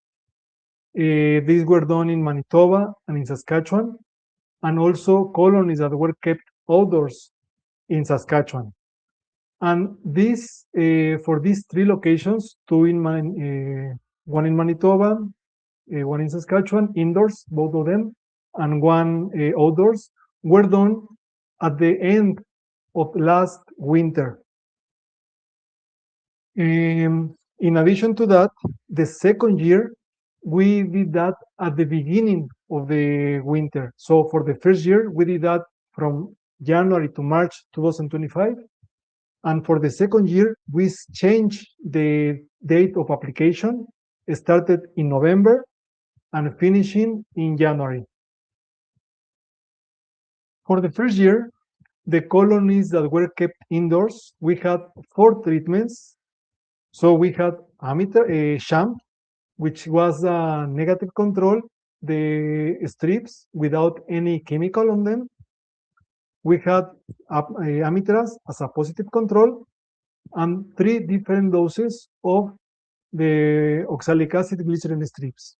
These were done in Manitoba and in Saskatchewan, and also colonies that were kept outdoors in Saskatchewan. And this, for these 3 locations, one in Manitoba, one in Saskatchewan, indoors, both of them, and one outdoors, were done at the end of last winter. In addition to that, the second year, we did that at the beginning of the winter. So for the first year, we did that from January to March 2025. And for the second year, we changed the date of application, started in November and finishing in January. For the first year, the colonies that were kept indoors, we had 4 treatments. So we had sham, which was a negative control, the strips without any chemical on them. We had amitraz as a positive control, and 3 different doses of the oxalic-acid glycerin strips.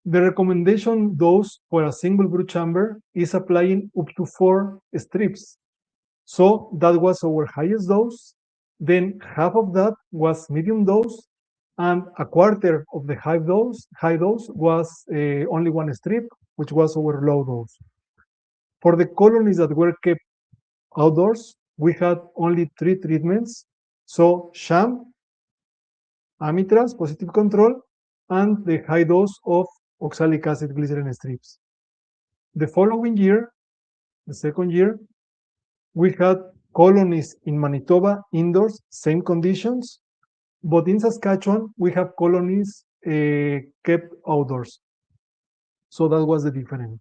The recommendation dose for a single brood chamber is applying up to 4 strips. So that was our highest dose. Then half of that was medium dose, and a quarter of the high dose was only 1 strip, which was our low dose. For the colonies that were kept outdoors, we had only 3 treatments. So sham, amitraz, positive control, and the high dose of oxalic acid glycerin strips. The following year, the second year, we had colonies in Manitoba indoors, same conditions, but in Saskatchewan, we have colonies kept outdoors. So that was the difference.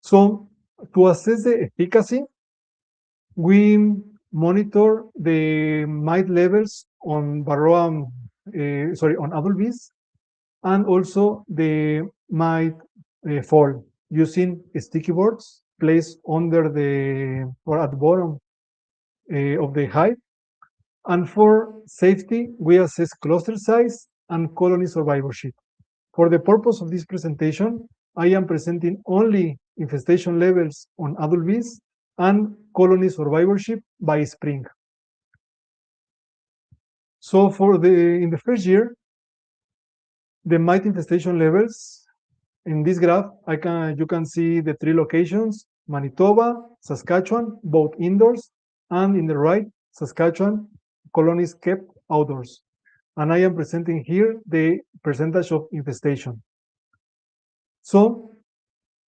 So to assess the efficacy, we monitor the mite levels on varroa, on adult bees, and also the mite fall using sticky boards placed under or at the bottom of the hive. And for safety, we assess cluster size and colony survivorship. For the purpose of this presentation, I am presenting only infestation levels on adult bees and colony survivorship by spring. So in the first year, the mite infestation levels in this graph, you can see the 3 locations: Manitoba, Saskatchewan, both indoors, and in the right, Saskatchewan, colonies kept outdoors. And I am presenting here the percentage of infestation. So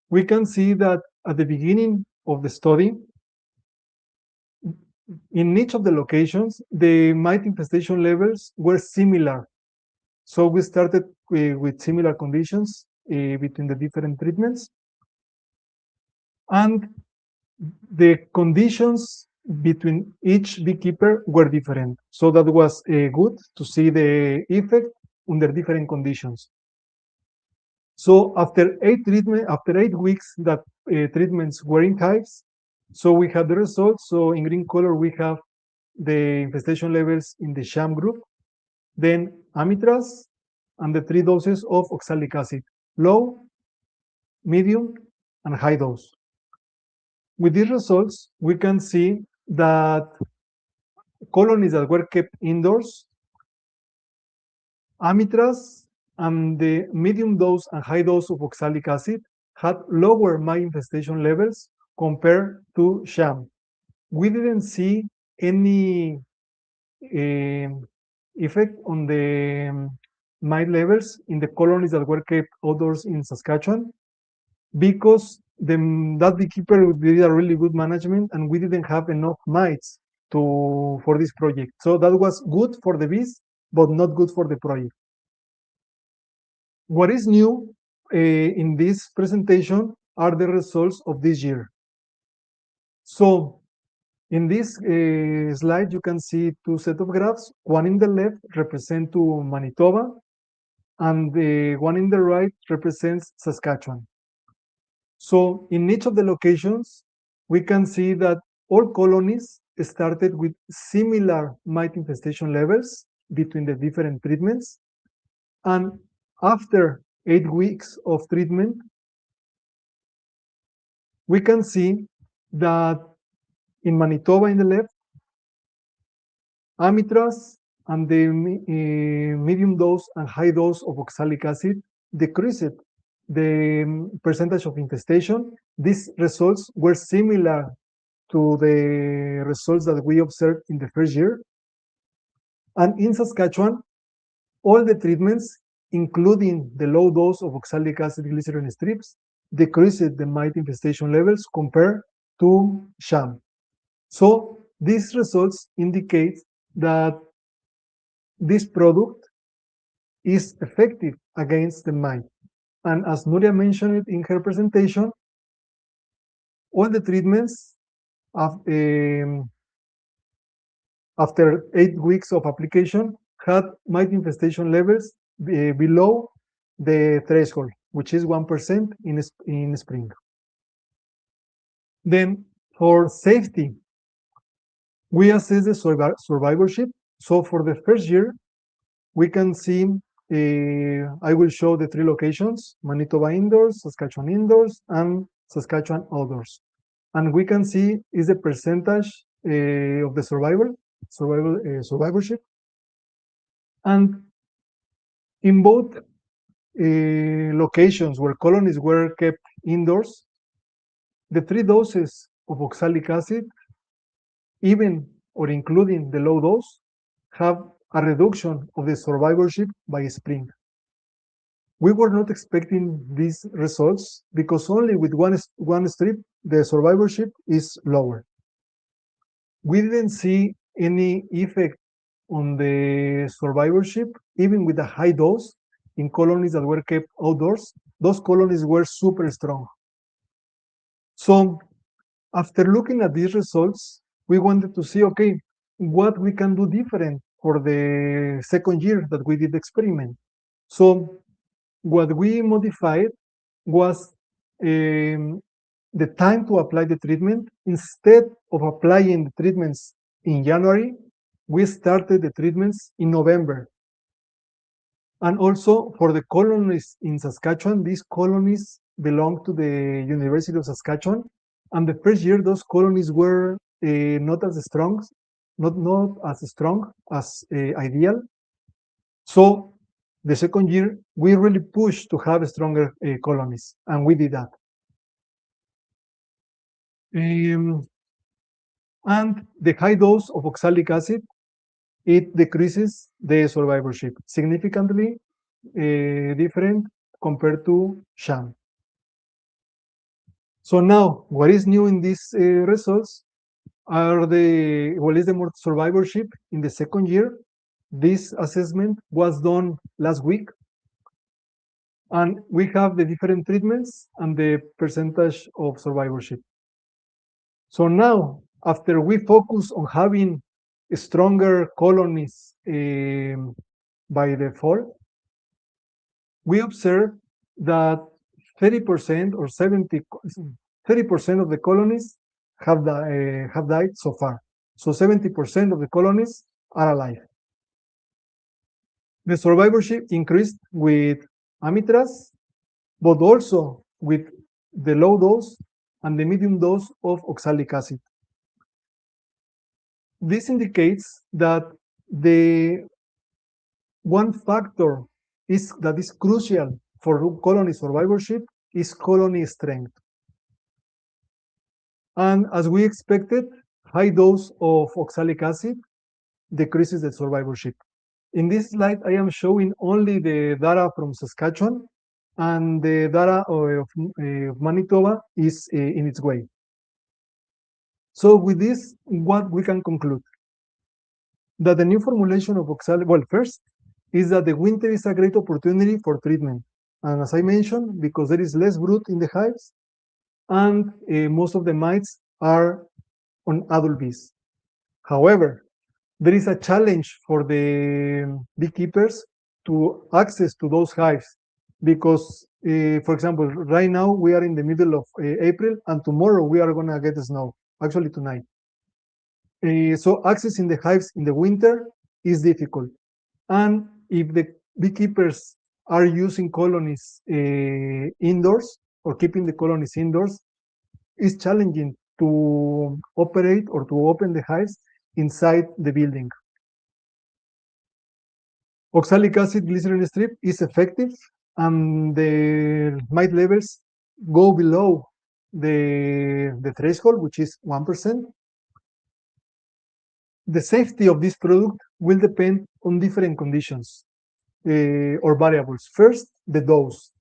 we can see that at the beginning of the study, in each of the locations, the mite infestation levels were similar. So we started with similar conditions between the different treatments. And the conditions between each beekeeper were different. So that was good to see the effect under different conditions. So after 8 weeks that treatments were in hives, so we have the results. So in green color, we have the infestation levels in the sham group, then amitraz, and the 3 doses of oxalic acid, low, medium, and high dose. With these results, we can see that colonies that were kept indoors, amitraz and the medium dose and high dose of oxalic acid had lower mite infestation levels compared to sham. We didn't see any effect on the mite levels in the colonies that were kept outdoors in Saskatchewan because that beekeeper did a really good management and we didn't have enough mites for this project. So that was good for the bees, but not good for the project. What is new in this presentation are the results of this year. So in this slide, you can see two sets of graphs. One in the left represents to Manitoba, and the one in the right represents Saskatchewan. So in each of the locations, we can see that all colonies started with similar mite infestation levels between the different treatments. And after 8 weeks of treatment, we can see that in Manitoba in the left, amitraz and the medium dose and high dose of oxalic acid decreased the percentage of infestation. These results were similar to the results that we observed in the first year. And in Saskatchewan, all the treatments, including the low dose of oxalic acid glycerin strips, decreased the mite infestation levels compared to sham. So these results indicate that this product is effective against the mite. And as Nuria mentioned in her presentation, all the treatments after 8 weeks of application had mite infestation levels below the threshold, which is 1% in spring. Then for safety, we assess the survivorship. So for the first year, we can see, I will show the 3 locations, Manitoba indoors, Saskatchewan indoors, and Saskatchewan outdoors. And we can see is the percentage of the survivorship. And in both locations where colonies were kept indoors, the 3 doses of oxalic acid, even or including the low dose, have a reduction of the survivorship by spring. We were not expecting these results because only with one strip, the survivorship is lower. We didn't see any effect on the survivorship, even with a high dose in colonies that were kept outdoors. Those colonies were super strong. So after looking at these results, we wanted to see, okay, what we can do different for the second year that we did the experiment. So what we modified was the time to apply the treatment. Instead of applying the treatments in January, we started the treatments in November. And also for the colonies in Saskatchewan, these colonies belong to the University of Saskatchewan. And the first year, those colonies were not as strong, not as strong as ideal. So the second year, we really pushed to have stronger colonies, and we did that. And the high dose of oxalic acid, it decreases the survivorship significantly different compared to sham. So now, what is new in these results are what is the survivorship in the second year. This assessment was done last week, and we have the different treatments and the percentage of survivorship. So now, after we focus on having stronger colonies by the fall, we observe that 30% or 30% of the colonies have died so far. So 70% of the colonies are alive. The survivorship increased with amitraz, but also with the low dose and the medium dose of oxalic acid. this indicates that the one factor that is crucial for colony survivorship is colony strength. And as we expected, high dose of oxalic acid decreases the survivorship. In this slide, I am showing only the data from Saskatchewan, and the data of Manitoba is in its way. So with this, what we can conclude? That the new formulation of oxalic, well, first, is that the winter is a great opportunity for treatment. And as I mentioned, because there is less brood in the hives, and most of the mites are on adult bees. However, there is a challenge for the beekeepers to access to those hives because, for example, right now we are in the middle of April, and tomorrow we are going to get snow, actually tonight. So accessing the hives in the winter is difficult. And if the beekeepers are using colonies indoors or keeping the colonies indoors, it's challenging to operate or to open the hives inside the building. Oxalic acid glycerin strip is effective, and the mite levels go below the threshold, which is 1%. The safety of this product will depend on different conditions or variables. First, the dose.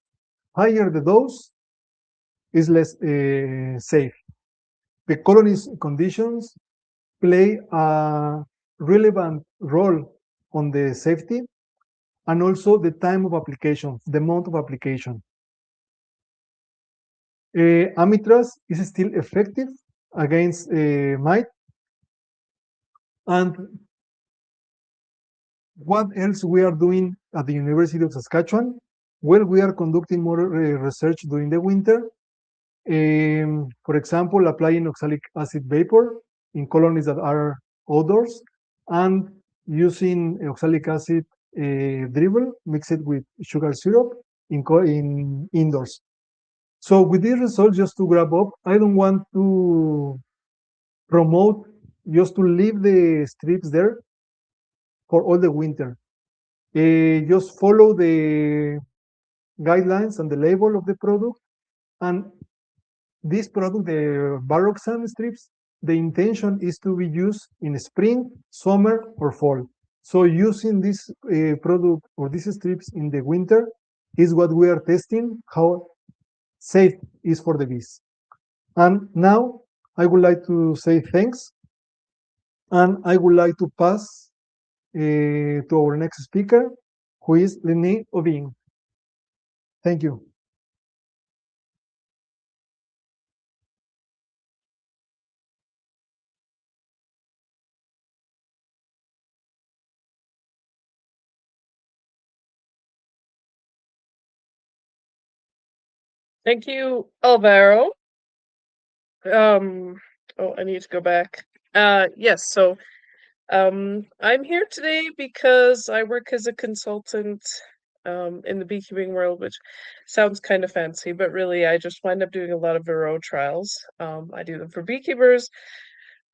Higher the dose is less safe. The colony conditions play a relevant role on the safety, and also the time of application, the amount of application. Amitraz is still effective against mite. And what else we are doing at the University of Saskatchewan? Well, we are conducting more research during the winter. For example, applying oxalic acid vapor in colonies that are outdoors, and using oxalic acid dribble mixed with sugar syrup in indoors. So with these results, just to wrap up, I don't want to promote just to leave the strips there for all the winter. Just follow the guidelines and the label of the product. And this product, the Varroxan strips, the intention is to be used in spring, summer, or fall. So using this product or these strips in the winter is what we are testing, how safe is for the bees. And now I would like to say thanks, and I would like to pass to our next speaker, who is Lynae Ovinge. Thank you. Thank you, Alvaro. I need to go back. Yes, so I'm here today because I work as a consultant in the beekeeping world, which sounds kind of fancy, but really I just wind up doing a lot of varroa trials. I do them for beekeepers.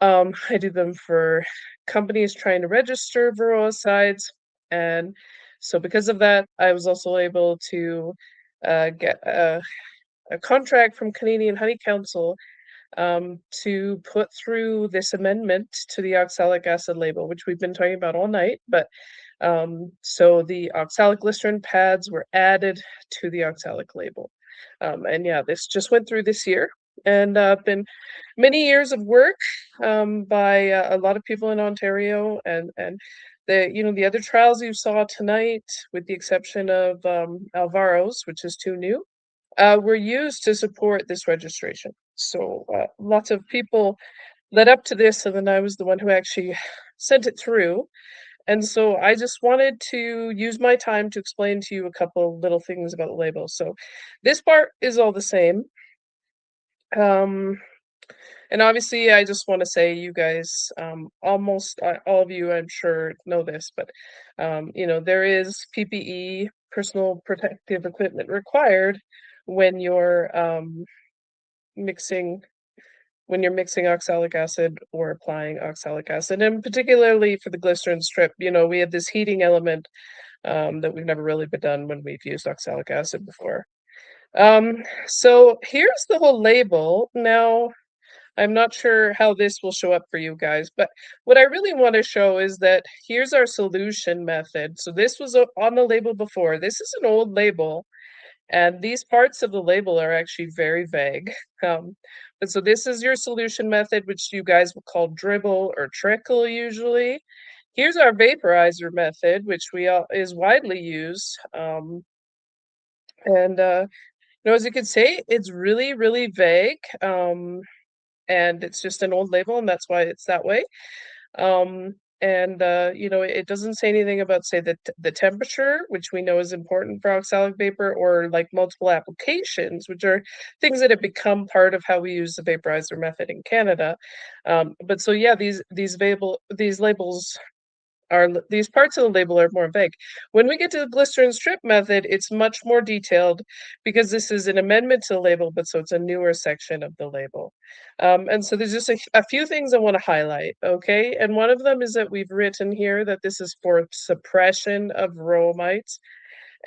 I do them for companies trying to register varroicides, and so because of that, I was also able to get a contract from Canadian Honey Council to put through this amendment to the oxalic acid label, which we've been talking about all night. But so the oxalic glycerin pads were added to the oxalic label. And yeah, this just went through this year, and been many years of work by a lot of people in Ontario, and the other trials you saw tonight, with the exception of Alvaro's, which is too new, were used to support this registration. So lots of people led up to this, and then I was the one who actually sent it through. And so I just wanted to use my time to explain to you a couple of little things about the label. So this part is all the same. And obviously, I just want to say, you guys, almost all of you, I'm sure, know this, but there is PPE, personal protective equipment, required when you're mixing when you're mixing oxalic acid or applying oxalic acid, and particularly for the glycerin strip, you know, we have this heating element that we've never really been done when we've used oxalic acid before. So here's the whole label. Now, I'm not sure how this will show up for you guys, but what I really want to show is that here's our solution method. So this was on the label before. This is an old label, and these parts of the label are actually very vague. But so this is your solution method, which you guys will call dribble or trickle usually. Here's our vaporizer method, which is widely used. And you know, as you can see, it's really, really vague. And it's just an old label, and that's why it's that way. You know, it doesn't say anything about, say, the temperature, which we know is important for oxalic vapor, or like multiple applications, which are things that have become part of how we use the vaporizer method in Canada. But so yeah, these labels are, these parts of the label are more vague. When we get to the glycerin strip method, it's much more detailed because this is an amendment to the label, but so it's a newer section of the label. And so there's just a few things I want to highlight, okay? And one of them is that we've written here that this is for suppression of varroa mites.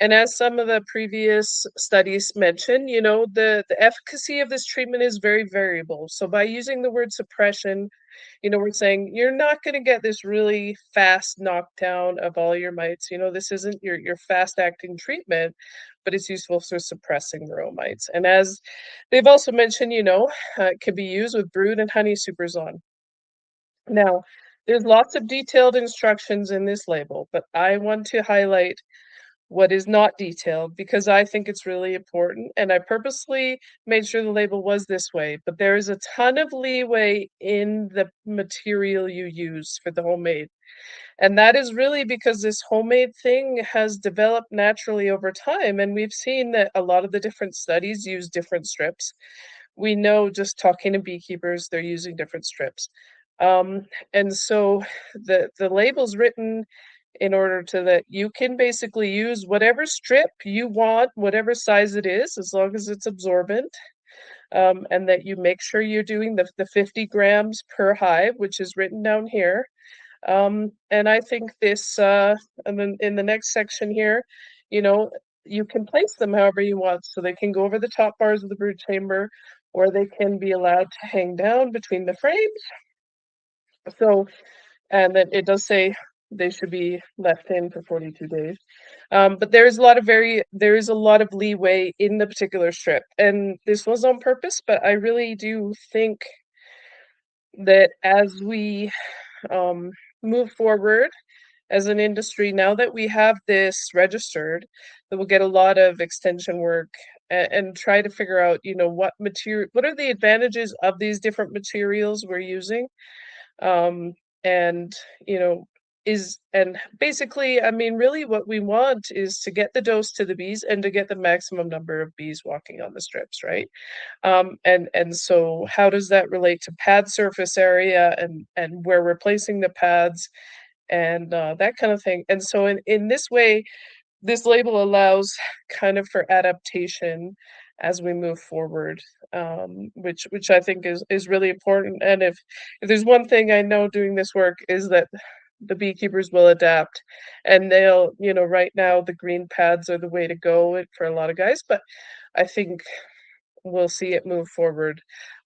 And as some of the previous studies mentioned, you know, the efficacy of this treatment is very variable. So by using the word suppression, you know, we're saying you're not going to get this really fast knockdown of all your mites. You know, this isn't your fast acting treatment, but it's useful for suppressing varroa mites. And as they've also mentioned, you know, it can be used with brood and honey superzon. Now, there's lots of detailed instructions in this label, but I want to highlight what is not detailed because I think it's really important, and I purposely made sure the label was this way, but there is a ton of leeway in the material you use for the homemade. And that is really because this homemade thing has developed naturally over time, and we've seen that a lot of the different studies use different strips. We know, just talking to beekeepers, they're using different strips. And so the label's written in order to that you can basically use whatever strip you want, whatever size it is, as long as it's absorbent, and that you make sure you're doing the 50 grams per hive, which is written down here. And I think this, and then in the next section here, you know, you can place them however you want, so they can go over the top bars of the brood chamber, or they can be allowed to hang down between the frames. So, and then it does say they should be left in for 42 days. But there is a lot of leeway in the particular strip, and this was on purpose, but I really do think that as we move forward as an industry, now that we have this registered, that we'll get a lot of extension work and try to figure out, you know, what are the advantages of these different materials we're using. And you know, and basically, I mean, really what we want is to get the dose to the bees and to get the maximum number of bees walking on the strips, right? And so how does that relate to pad surface area and where we're placing the pads and that kind of thing? And so in this way, this label allows kind of for adaptation as we move forward, which I think is really important. And if there's one thing I know doing this work is that the beekeepers will adapt, and they'll, you know, right now the green pads are the way to go for a lot of guys, but I think we'll see it move forward,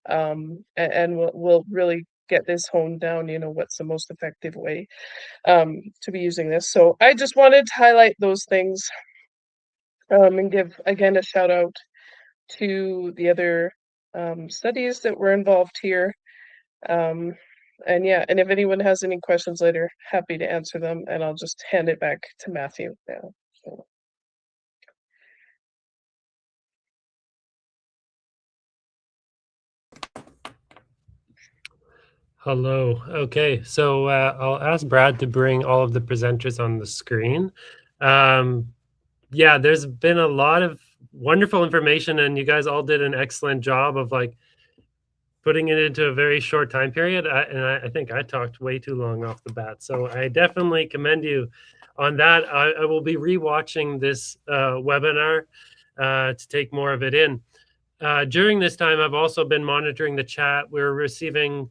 and we'll really get this honed down, you know, what's the most effective way to be using this. So I just wanted to highlight those things, and give again a shout out to the other studies that were involved here. And yeah, and if anyone has any questions later, happy to answer them, and I'll just hand it back to Matthew now. So. Hello. Okay, so I'll ask Brad to bring all of the presenters on the screen. Yeah, there's been a lot of wonderful information, and you guys all did an excellent job of like putting it into a very short time period. I think I talked way too long off the bat, so I definitely commend you on that. I will be rewatching this webinar to take more of it in. during this time, I've also been monitoring the chat. We're receiving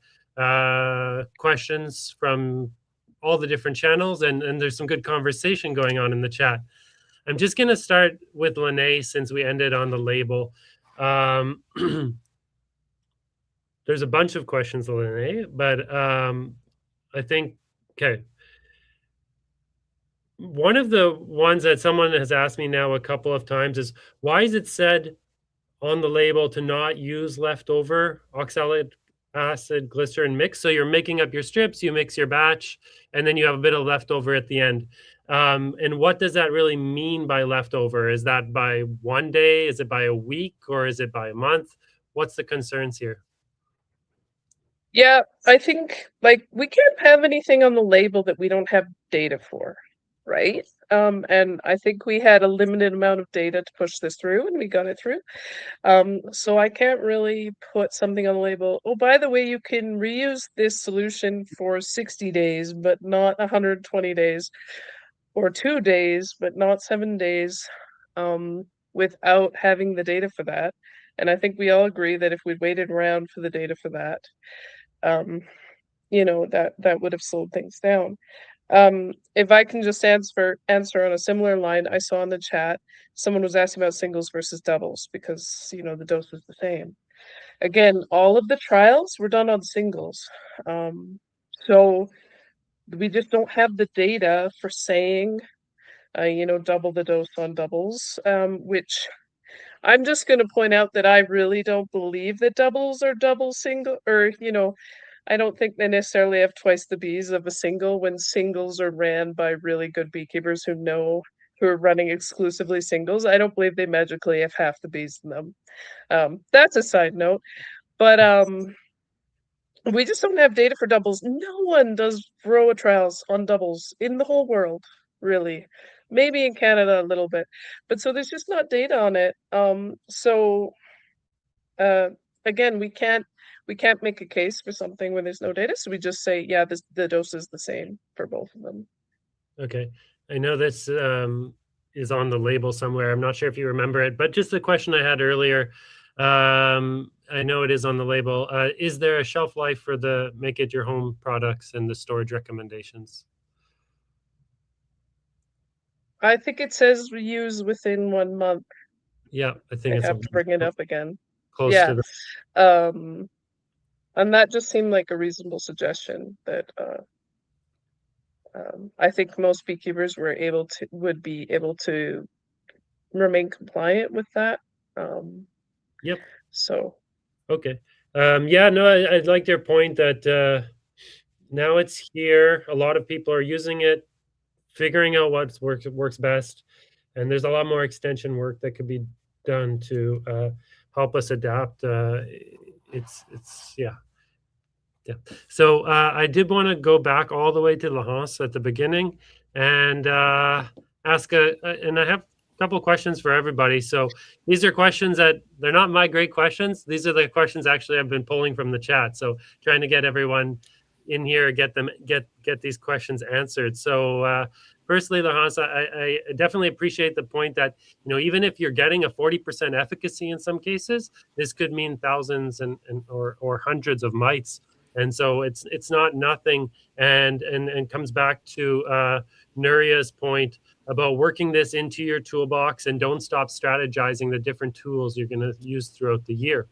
questions from all the different channels, and there's some good conversation going on in the chat. I'm just going to start with Lynae since we ended on the label. There's a bunch of questions, Lynae, but I think, okay. One of the ones that someone has asked me now a couple of times is, why is it said on the label to not use leftover oxalic-acid glycerin mix? So you're making up your strips, you mix your batch, and then you have a bit of leftover at the end. And what does that really mean by leftover? Is that by 1 day? Is it by a week? Or is it by a month? What's the concerns here? Yeah, I think like we can't have anything on the label that we don't have data for, right? And I think we had a limited amount of data to push this through, and we got it through. So I can't really put something on the label. Oh, by the way, you can reuse this solution for 60 days, but not 120 days, or 2 days, but not 7 days, without having the data for that. And I think we all agree that if we'd waited around for the data for that, you know, that would have slowed things down. If I can just answer on a similar line, I saw in the chat, someone was asking about singles versus doubles because, you know, the dose was the same. Again, all of the trials were done on singles. So we just don't have the data for saying, you know, double the dose on doubles, which I'm just going to point out that I really don't believe that doubles are double single, or, you know, I don't think they necessarily have twice the bees of a single when singles are ran by really good beekeepers who are running exclusively singles. I don't believe they magically have half the bees in them. That's a side note, but we just don't have data for doubles. No one does varroa trials on doubles in the whole world, really. Maybe in Canada a little bit, but so there's just not data on it. Again, we can't make a case for something when there's no data, so we just say, yeah, the dose is the same for both of them. Okay, I know this is on the label somewhere. I'm not sure if you remember it, but just the question I had earlier, I know it is on the label. Is there a shelf life for the make it your home products and the storage recommendations? I think it says we use within 1 month. Yeah, I think I have to bring it up again. Close Yeah. to the... And that just seemed like a reasonable suggestion that I think most beekeepers would be able to remain compliant with that. Yep. So. Okay. Yeah, no, I liked your point that now it's here. A lot of people are using it, figuring out what works best. And there's a lot more extension work that could be done to help us adapt. Yeah. So I did want to go back all the way to Laurence at the beginning and ask and I have a couple of questions for everybody. So these are questions that they're not my great questions. These are the questions actually I've been pulling from the chat. So trying to get everyone in here, get these questions answered. So firstly, Laurence, I definitely appreciate the point that, you know, even if you're getting a 40% efficacy in some cases, this could mean thousands or hundreds of mites. And so it's not nothing, and comes back to Nuria's point about working this into your toolbox and don't stop strategizing the different tools you're going to use throughout the year.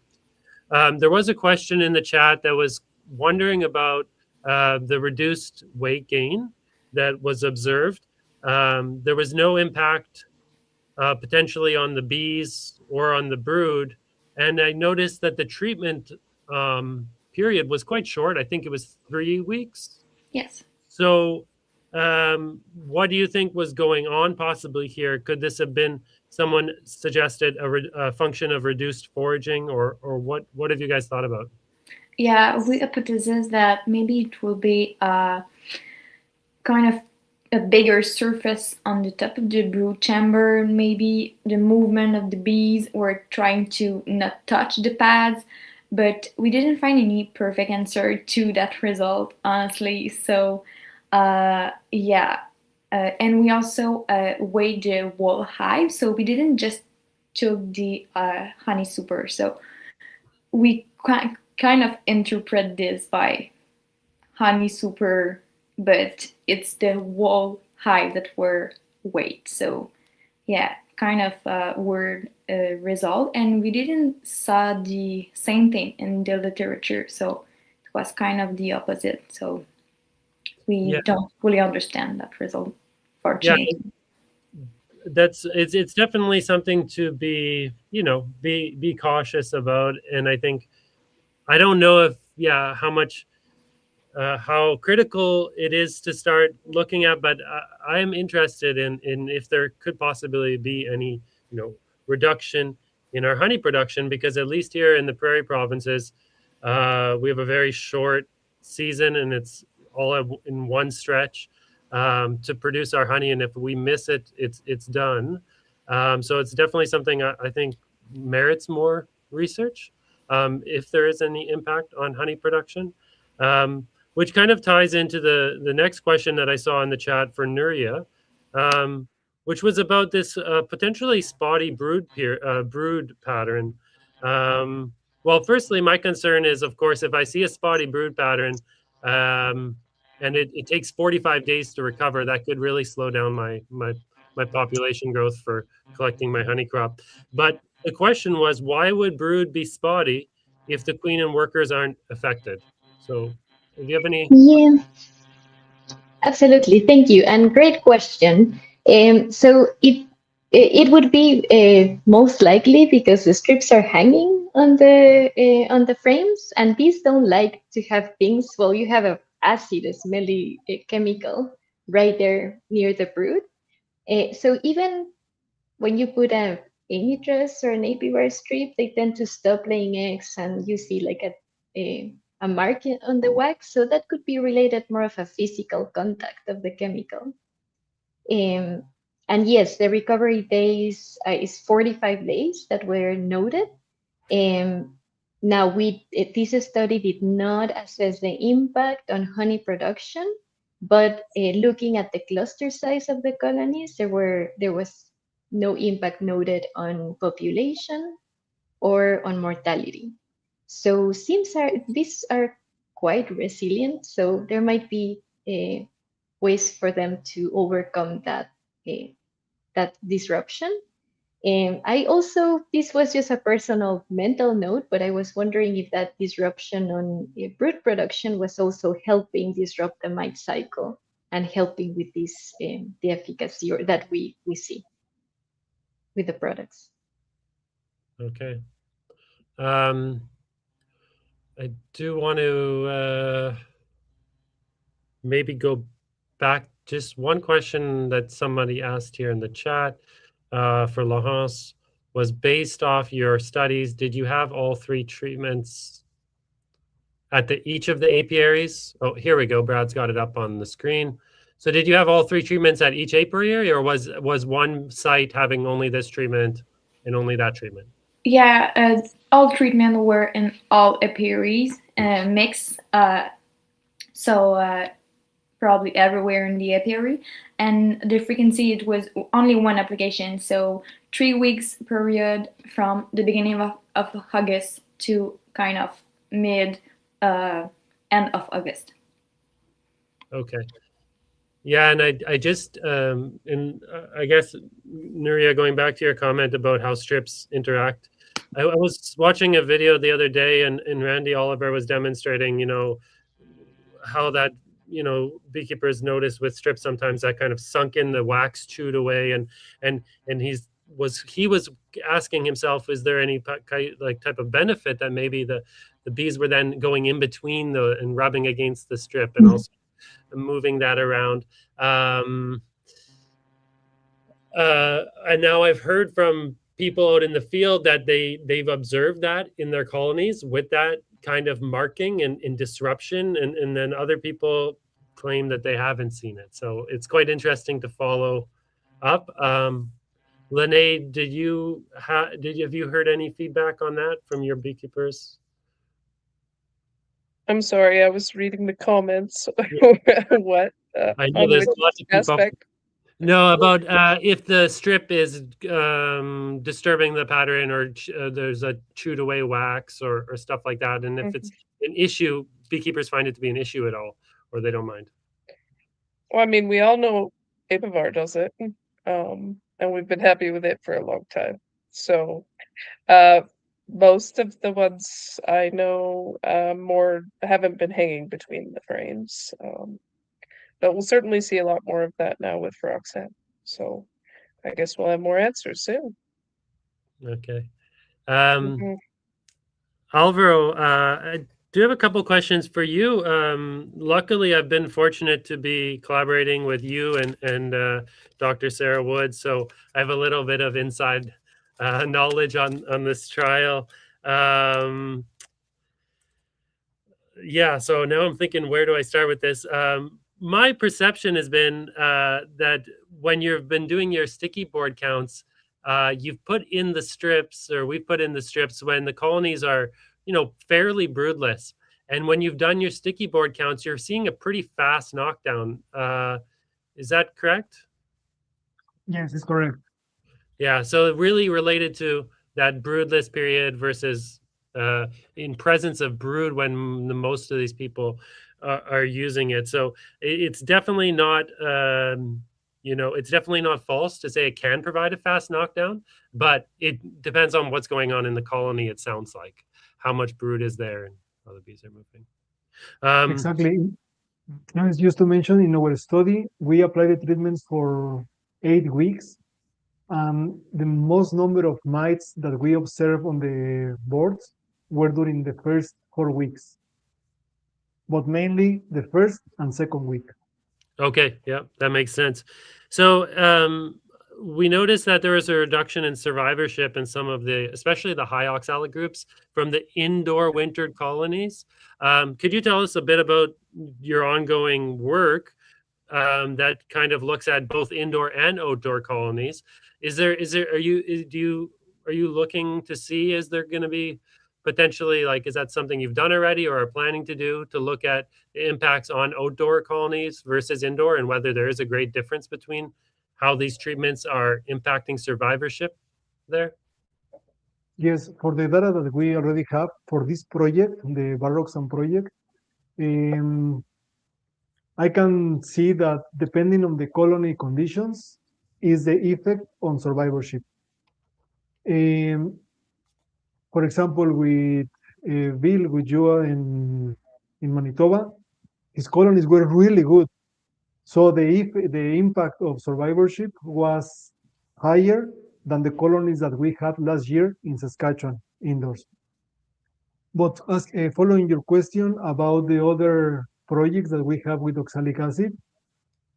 There was a question in the chat that was wondering about the reduced weight gain that was observed. There was no impact potentially on the bees or on the brood, and I noticed that the treatment period was quite short. I think it was 3 weeks. Yes. So what do you think was going on possibly here? Could this have been someone suggested a function of reduced foraging, or what have you guys thought about? Yeah, we hypothesize that maybe it will be kind of a bigger surface on the top of the brood chamber, maybe the movement of the bees or trying to not touch the pads. But we didn't find any perfect answer to that result, honestly. So, yeah. And we also weighed the whole hive, so we didn't just took the honey super. So we kind of interpret this by honey super, but it's the whole hive that were weight. So yeah, kind of a weird result, and we didn't saw the same thing in the literature. So it was kind of the opposite. So we don't fully understand that result, fortunately. It's definitely something to be, be cautious about. And I think, I don't know if how critical it is to start looking at, but I'm interested in if there could possibly be any reduction in our honey production, because at least here in the prairie provinces, we have a very short season, and it's all in one stretch to produce our honey, and if we miss it, it's done. So it's definitely something I think merits more research, if there is any impact on honey production. Which kind of ties into the next question that I saw in the chat for Nuria, which was about this potentially spotty brood pattern. Well, firstly, my concern is, of course, if I see a spotty brood pattern, and it takes 45 days to recover, that could really slow down my population growth for collecting my honey crop. But the question was, why would brood be spotty if the queen and workers aren't affected? So do you have any? Yeah, absolutely. Thank you. And great question. So it would be most likely because the strips are hanging on the frames, and these don't like to have things. Well, you have a acid, a smelly chemical right there near the brood. So even when you put a anidress or an apivar strip, they tend to stop laying eggs, and you see like a mark on the wax. So that could be related more of a physical contact of the chemical. And yes, the recovery days is 45 days that were noted. Now, this study did not assess the impact on honey production, but looking at the cluster size of the colonies, there was no impact noted on population or on mortality. So these are quite resilient. So there might be ways for them to overcome that disruption. And this was just a personal mental note, but I was wondering if that disruption on brood production was also helping disrupt the mite cycle and helping with this the efficacy that we see with the products. Okay. I do want to maybe go back. Just one question that somebody asked here in the chat for Laurence was, based off your studies, did you have all three treatments at each of the apiaries? Oh, here we go. Brad's got it up on the screen. So did you have all three treatments at each apiary, or was one site having only this treatment and only that treatment? Yeah, all treatment were in all apiaries mixed. So probably everywhere in the apiary, and the frequency, it was only one application, so 3 weeks period from the beginning of August to kind of end of August. Okay. Yeah, and I just and I guess, Nuria, going back to your comment about how strips interact, I was watching a video the other day, and Randy Oliver was demonstrating, how that, beekeepers notice with strips sometimes that kind of sunk in the wax chewed away, and he was asking himself, is there any type of benefit that maybe the bees were then going in between and rubbing against the strip and also moving that around. And now I've heard from people out in the field that they've observed that in their colonies with that kind of marking and disruption, and then other people claim that they haven't seen it. So it's quite interesting to follow up. Lynae, have you heard any feedback on that from your beekeepers? I'm sorry, I was reading the comments. What? I know there's lots of people. Aspect. No, about if the strip is disturbing the pattern, or there's a chewed away wax or stuff like that, and if it's an issue, beekeepers find it to be an issue at all, or they don't mind. Well, I mean, we all know Apivar does it, and we've been happy with it for a long time. So, most of the ones I know more haven't been hanging between the frames. But we'll certainly see a lot more of that now with Roxanne. So I guess we'll have more answers soon. Okay. Mhm. Alvaro, I do have a couple questions for you. Luckily, I've been fortunate to be collaborating with you and Dr. Sarah Wood, so I have a little bit of inside knowledge on this trial. Yeah, so now I'm thinking, where do I start with this? My perception has been that when you've been doing your sticky board counts, you've put in the strips, or we've put in the strips when the colonies are, fairly broodless. And when you've done your sticky board counts, you're seeing a pretty fast knockdown. Is that correct? Yes, it's correct. Yeah, so really related to that broodless period versus in presence of brood when most of these people are using it. So it's definitely not, it's definitely not false to say it can provide a fast knockdown, but it depends on what's going on in the colony. It sounds like how much brood is there and how the bees are moving. Exactly. As used to mention, in our study, we applied the treatments for 8 weeks. The most number of mites that we observed on the boards were during the first 4 weeks, but mainly the first and second week. Okay, yeah, that makes sense. So we noticed that there was a reduction in survivorship in some of the, especially the high oxalic groups from the indoor wintered colonies. Could you tell us a bit about your ongoing work that kind of looks at both indoor and outdoor colonies? Are you looking to see, is there going to be potentially, like, is that something you've done already or are planning to do, to look at the impacts on outdoor colonies versus indoor, and whether there is a great difference between how these treatments are impacting survivorship there? Yes, for the data that we already have for this project, the Varroxan project, I can see that depending on the colony conditions is the effect on survivorship. For example, with Bill, with you in Manitoba, his colonies were really good. So the impact of survivorship was higher than the colonies that we had last year in Saskatchewan indoors. But following your question about the other projects that we have with oxalic acid,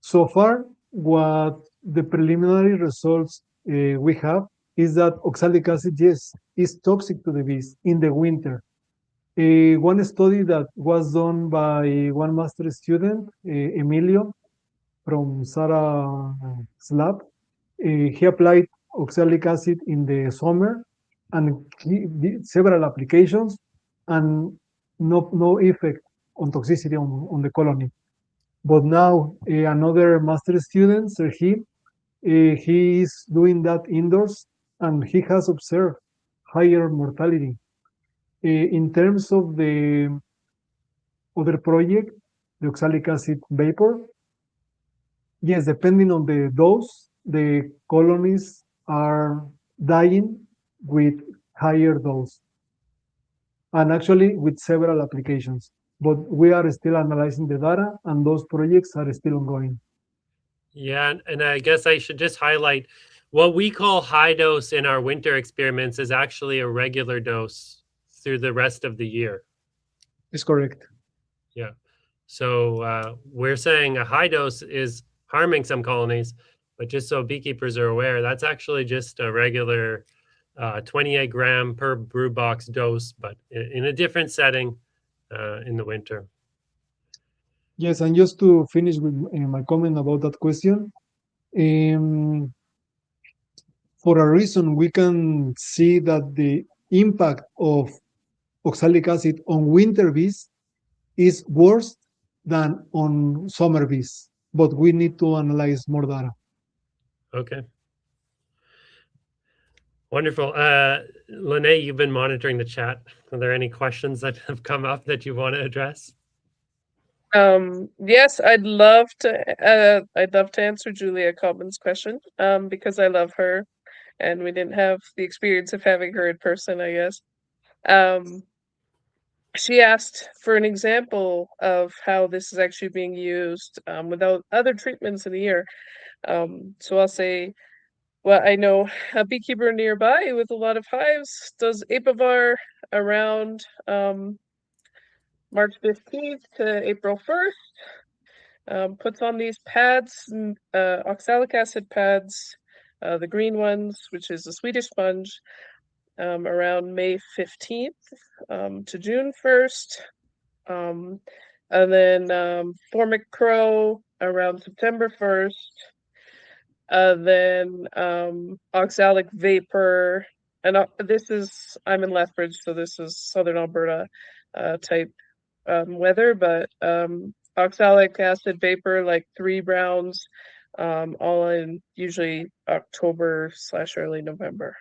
so far, what the preliminary results we have is that oxalic acid, yes, is toxic to the bees in the winter. One study that was done by one master student, Emilio, from Sarah's lab, he applied oxalic acid in the summer, and he did several applications, and no effect on toxicity on the colony. But now another master student, Serhi, he is doing that indoors, and he has observed higher mortality. In terms of the other project, the oxalic acid vapor, yes, depending on the dose, the colonies are dying with higher dose, and actually with several applications. But we are still analyzing the data, and those projects are still ongoing. Yeah, and I guess I should just highlight what we call high dose in our winter experiments is actually a regular dose through the rest of the year. It's correct. Yeah. So we're saying a high dose is harming some colonies, but just so beekeepers are aware, that's actually just a regular 28 gram per brew box dose, but in a different setting in the winter. Yes, and just to finish with my comment about that question, for a reason, we can see that the impact of oxalic acid on winter bees is worse than on summer bees, but we need to analyze more data. Okay. Wonderful. Lynae, you've been monitoring the chat. Are there any questions that have come up that you want to address? Yes, I'd love to answer Julia Cobbin's question, because I love her, and we didn't have the experience of having her in person, I guess. She asked for an example of how this is actually being used without other treatments in the year. So I'll say, well, I know a beekeeper nearby with a lot of hives does apivar around March 15th to April 1st. Puts on these pads, oxalic acid pads, the green ones, which is a Swedish sponge, around May 15th to June 1st. And then formic crow around September 1st. Then oxalic vapor, and I'm in Lethbridge, so this is Southern Alberta type weather, but oxalic acid vapor, like 3 rounds, all in usually October/early November.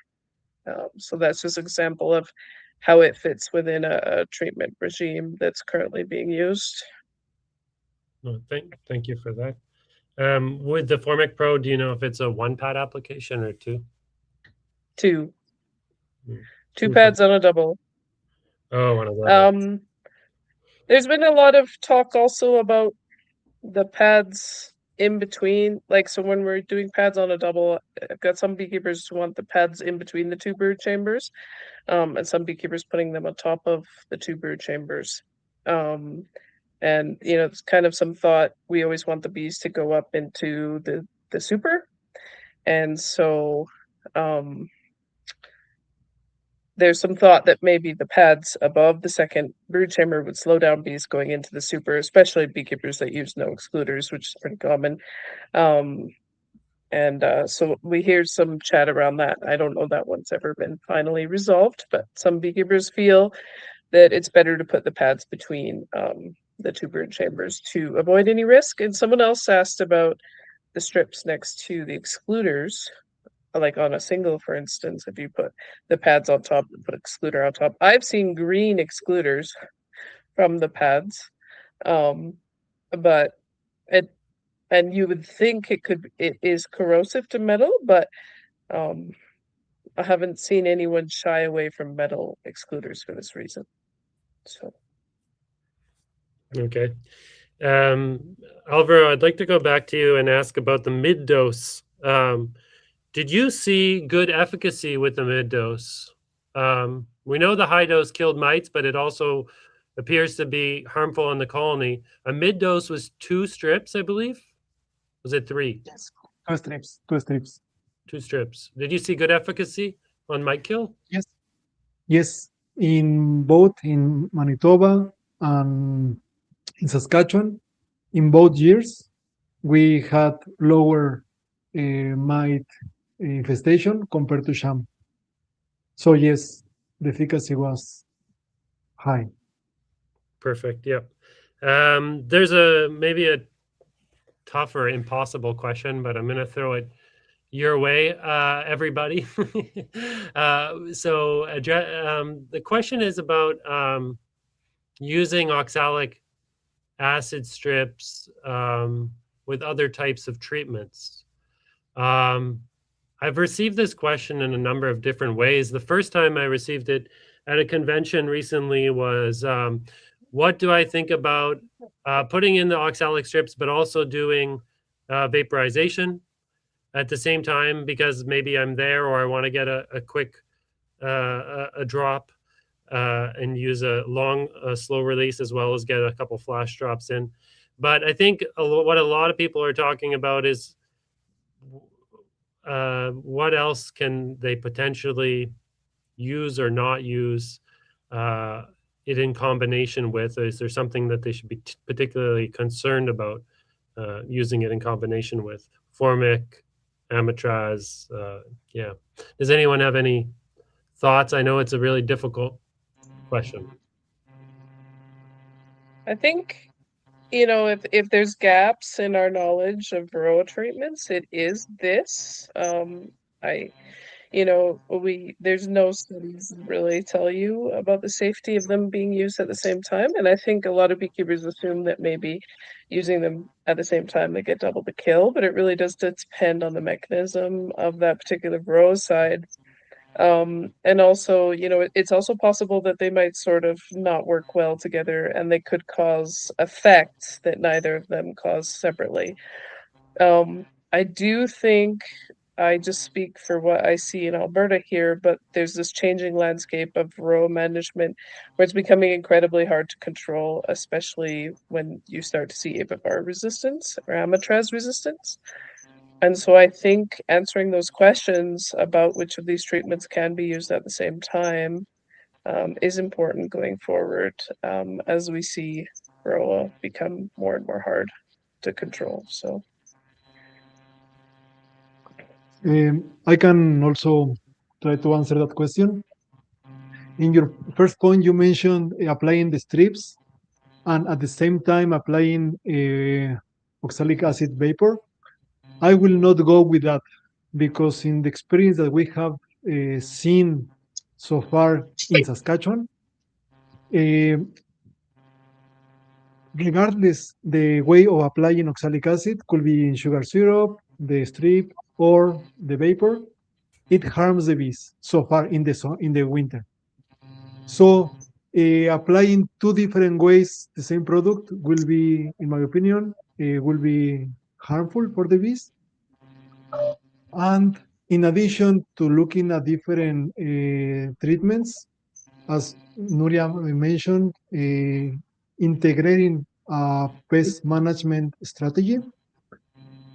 So that's just an example of how it fits within a treatment regime that's currently being used. No, thank you for that. With the Formic Pro, do you know if it's a 1 pad application or 2? 2. 2 pads on a double. Oh, on a double. There's been a lot of talk also about the pads in between. Like, so when we're doing pads on a double, I've got some beekeepers who want the pads in between the 2 brood chambers, and some beekeepers putting them on top of the 2 brood chambers. And it's kind of some thought, we always want the bees to go up into the super, and so there's some thought that maybe the pads above the 2nd brood chamber would slow down bees going into the super, especially beekeepers that use no excluders, which is pretty common. So we hear some chat around that. I don't know that one's ever been finally resolved, but some beekeepers feel that it's better to put the pads between the 2 brood chambers to avoid any risk. And someone else asked about the strips next to the excluders, like on a single, for instance, if you put the pads on top and put excluder on top. I've seen green excluders from the pads, but and you would think it is corrosive to metal, but I haven't seen anyone shy away from metal excluders for this reason. So. Okay. Alvaro, I'd like to go back to you and ask about the mid dose. Did you see good efficacy with the mid dose? We know the high dose killed mites, but it also appears to be harmful in the colony. A mid dose was 2 strips, I believe. Was it 3? Yes, 2 strips. 2 strips. 2 strips. Did you see good efficacy on mite kill? Yes. Yes, in both in Manitoba and in Saskatchewan, in both years, we had lower mite infestation compared to sham. So yes, the efficacy was high. Perfect. Yep. There's maybe a tough or impossible question, but I'm going to throw it your way, everybody. The question is about using oxalic acid strips with other types of treatments. I've received this question in a number of different ways. The first time I received it at a convention recently was, what do I think about putting in the oxalic strips, but also doing vaporization at the same time, because maybe I'm there or I want to get a quick drop and use a long slow release, as well as get a couple flash drops in. But I think what a lot of people are talking about is what else can they potentially use or not use it in combination with? Is there something that they should be particularly concerned about using it in combination with? Formic, amitraz, yeah. Does anyone have any thoughts? I know it's a really difficult question. I think you know, if there's gaps in our knowledge of varroa treatments, it is this. There's no studies that really tell you about the safety of them being used at the same time. And I think a lot of beekeepers assume that maybe using them at the same time they get double the kill, but it really does depend on the mechanism of that particular varroa. And also, it's also possible that they might sort of not work well together and they could cause effects that neither of them cause separately. I do think I just speak for what I see in Alberta here, but there's this changing landscape of varroa management where it's becoming incredibly hard to control, especially when you start to see apivar resistance or amatraz resistance. And so I think answering those questions about which of these treatments can be used at the same time is important going forward as we see varroa become more and more hard to control. So I can also try to answer that question. In your first point, you mentioned applying the strips and at the same time applying oxalic acid vapor. I will not go with that because in the experience that we have seen so far in Saskatchewan, regardless the way of applying oxalic acid could be in sugar syrup, the strip, or the vapor, it harms the bees so far in the winter. So applying two different ways the same product will be, in my opinion, will be harmful for the bees. And in addition to looking at different treatments, as Nuria mentioned, integrating a pest management strategy.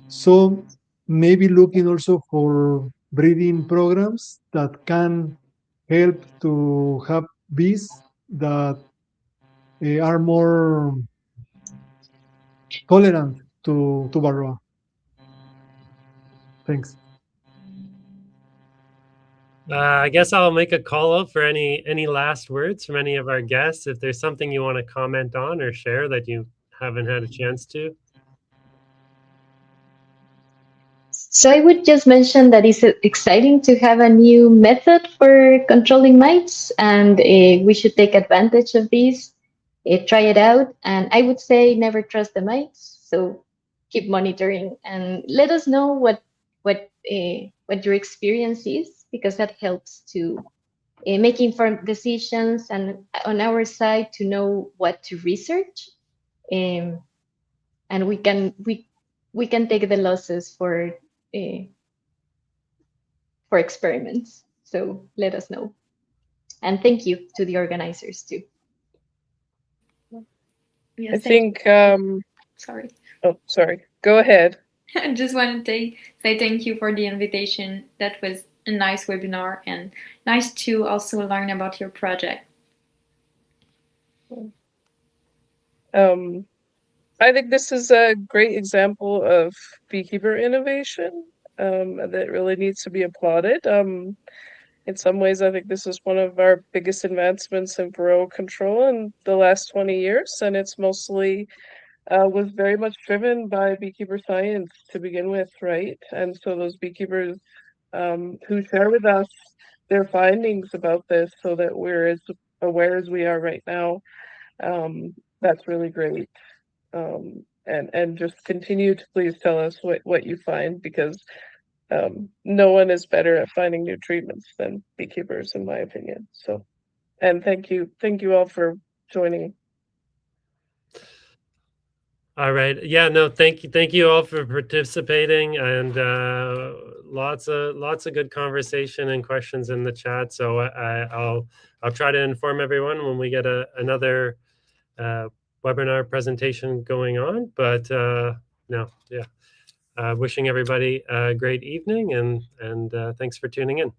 So maybe looking also for breeding programs that can help to have bees that are more tolerant to varroa. Thanks. I guess I'll make a call out for any last words from any of our guests. If there's something you want to comment on or share that you haven't had a chance to. So I would just mention that it's exciting to have a new method for controlling mites, and we should take advantage of these, try it out, and I would say never trust the mites. So keep monitoring and let us know what your experience is, because that helps to make informed decisions, and on our side to know what to research, and we can take the losses for experiments. So let us know. And thank you to the organizers too. Yes, I think, sorry. Oh, sorry. Go ahead. I just want to say thank you for the invitation. That was a nice webinar and nice to also learn about your project. I think this is a great example of beekeeper innovation that really needs to be applauded. In some ways, I think this is one of our biggest advancements in varroa control in the last 20 years, and it's mostly was very much driven by beekeeper science to begin with, right? And so those beekeepers who share with us their findings about this so that we're as aware as we are right now, that's really great. And just continue to please tell us what you find, because no one is better at finding new treatments than beekeepers, in my opinion. So, and thank you all for joining. All right. Yeah, no, thank you all for participating, and lots of good conversation and questions in the chat. So I'll try to inform everyone when we get another webinar presentation going on. But no, yeah, wishing everybody a great evening, and thanks for tuning in.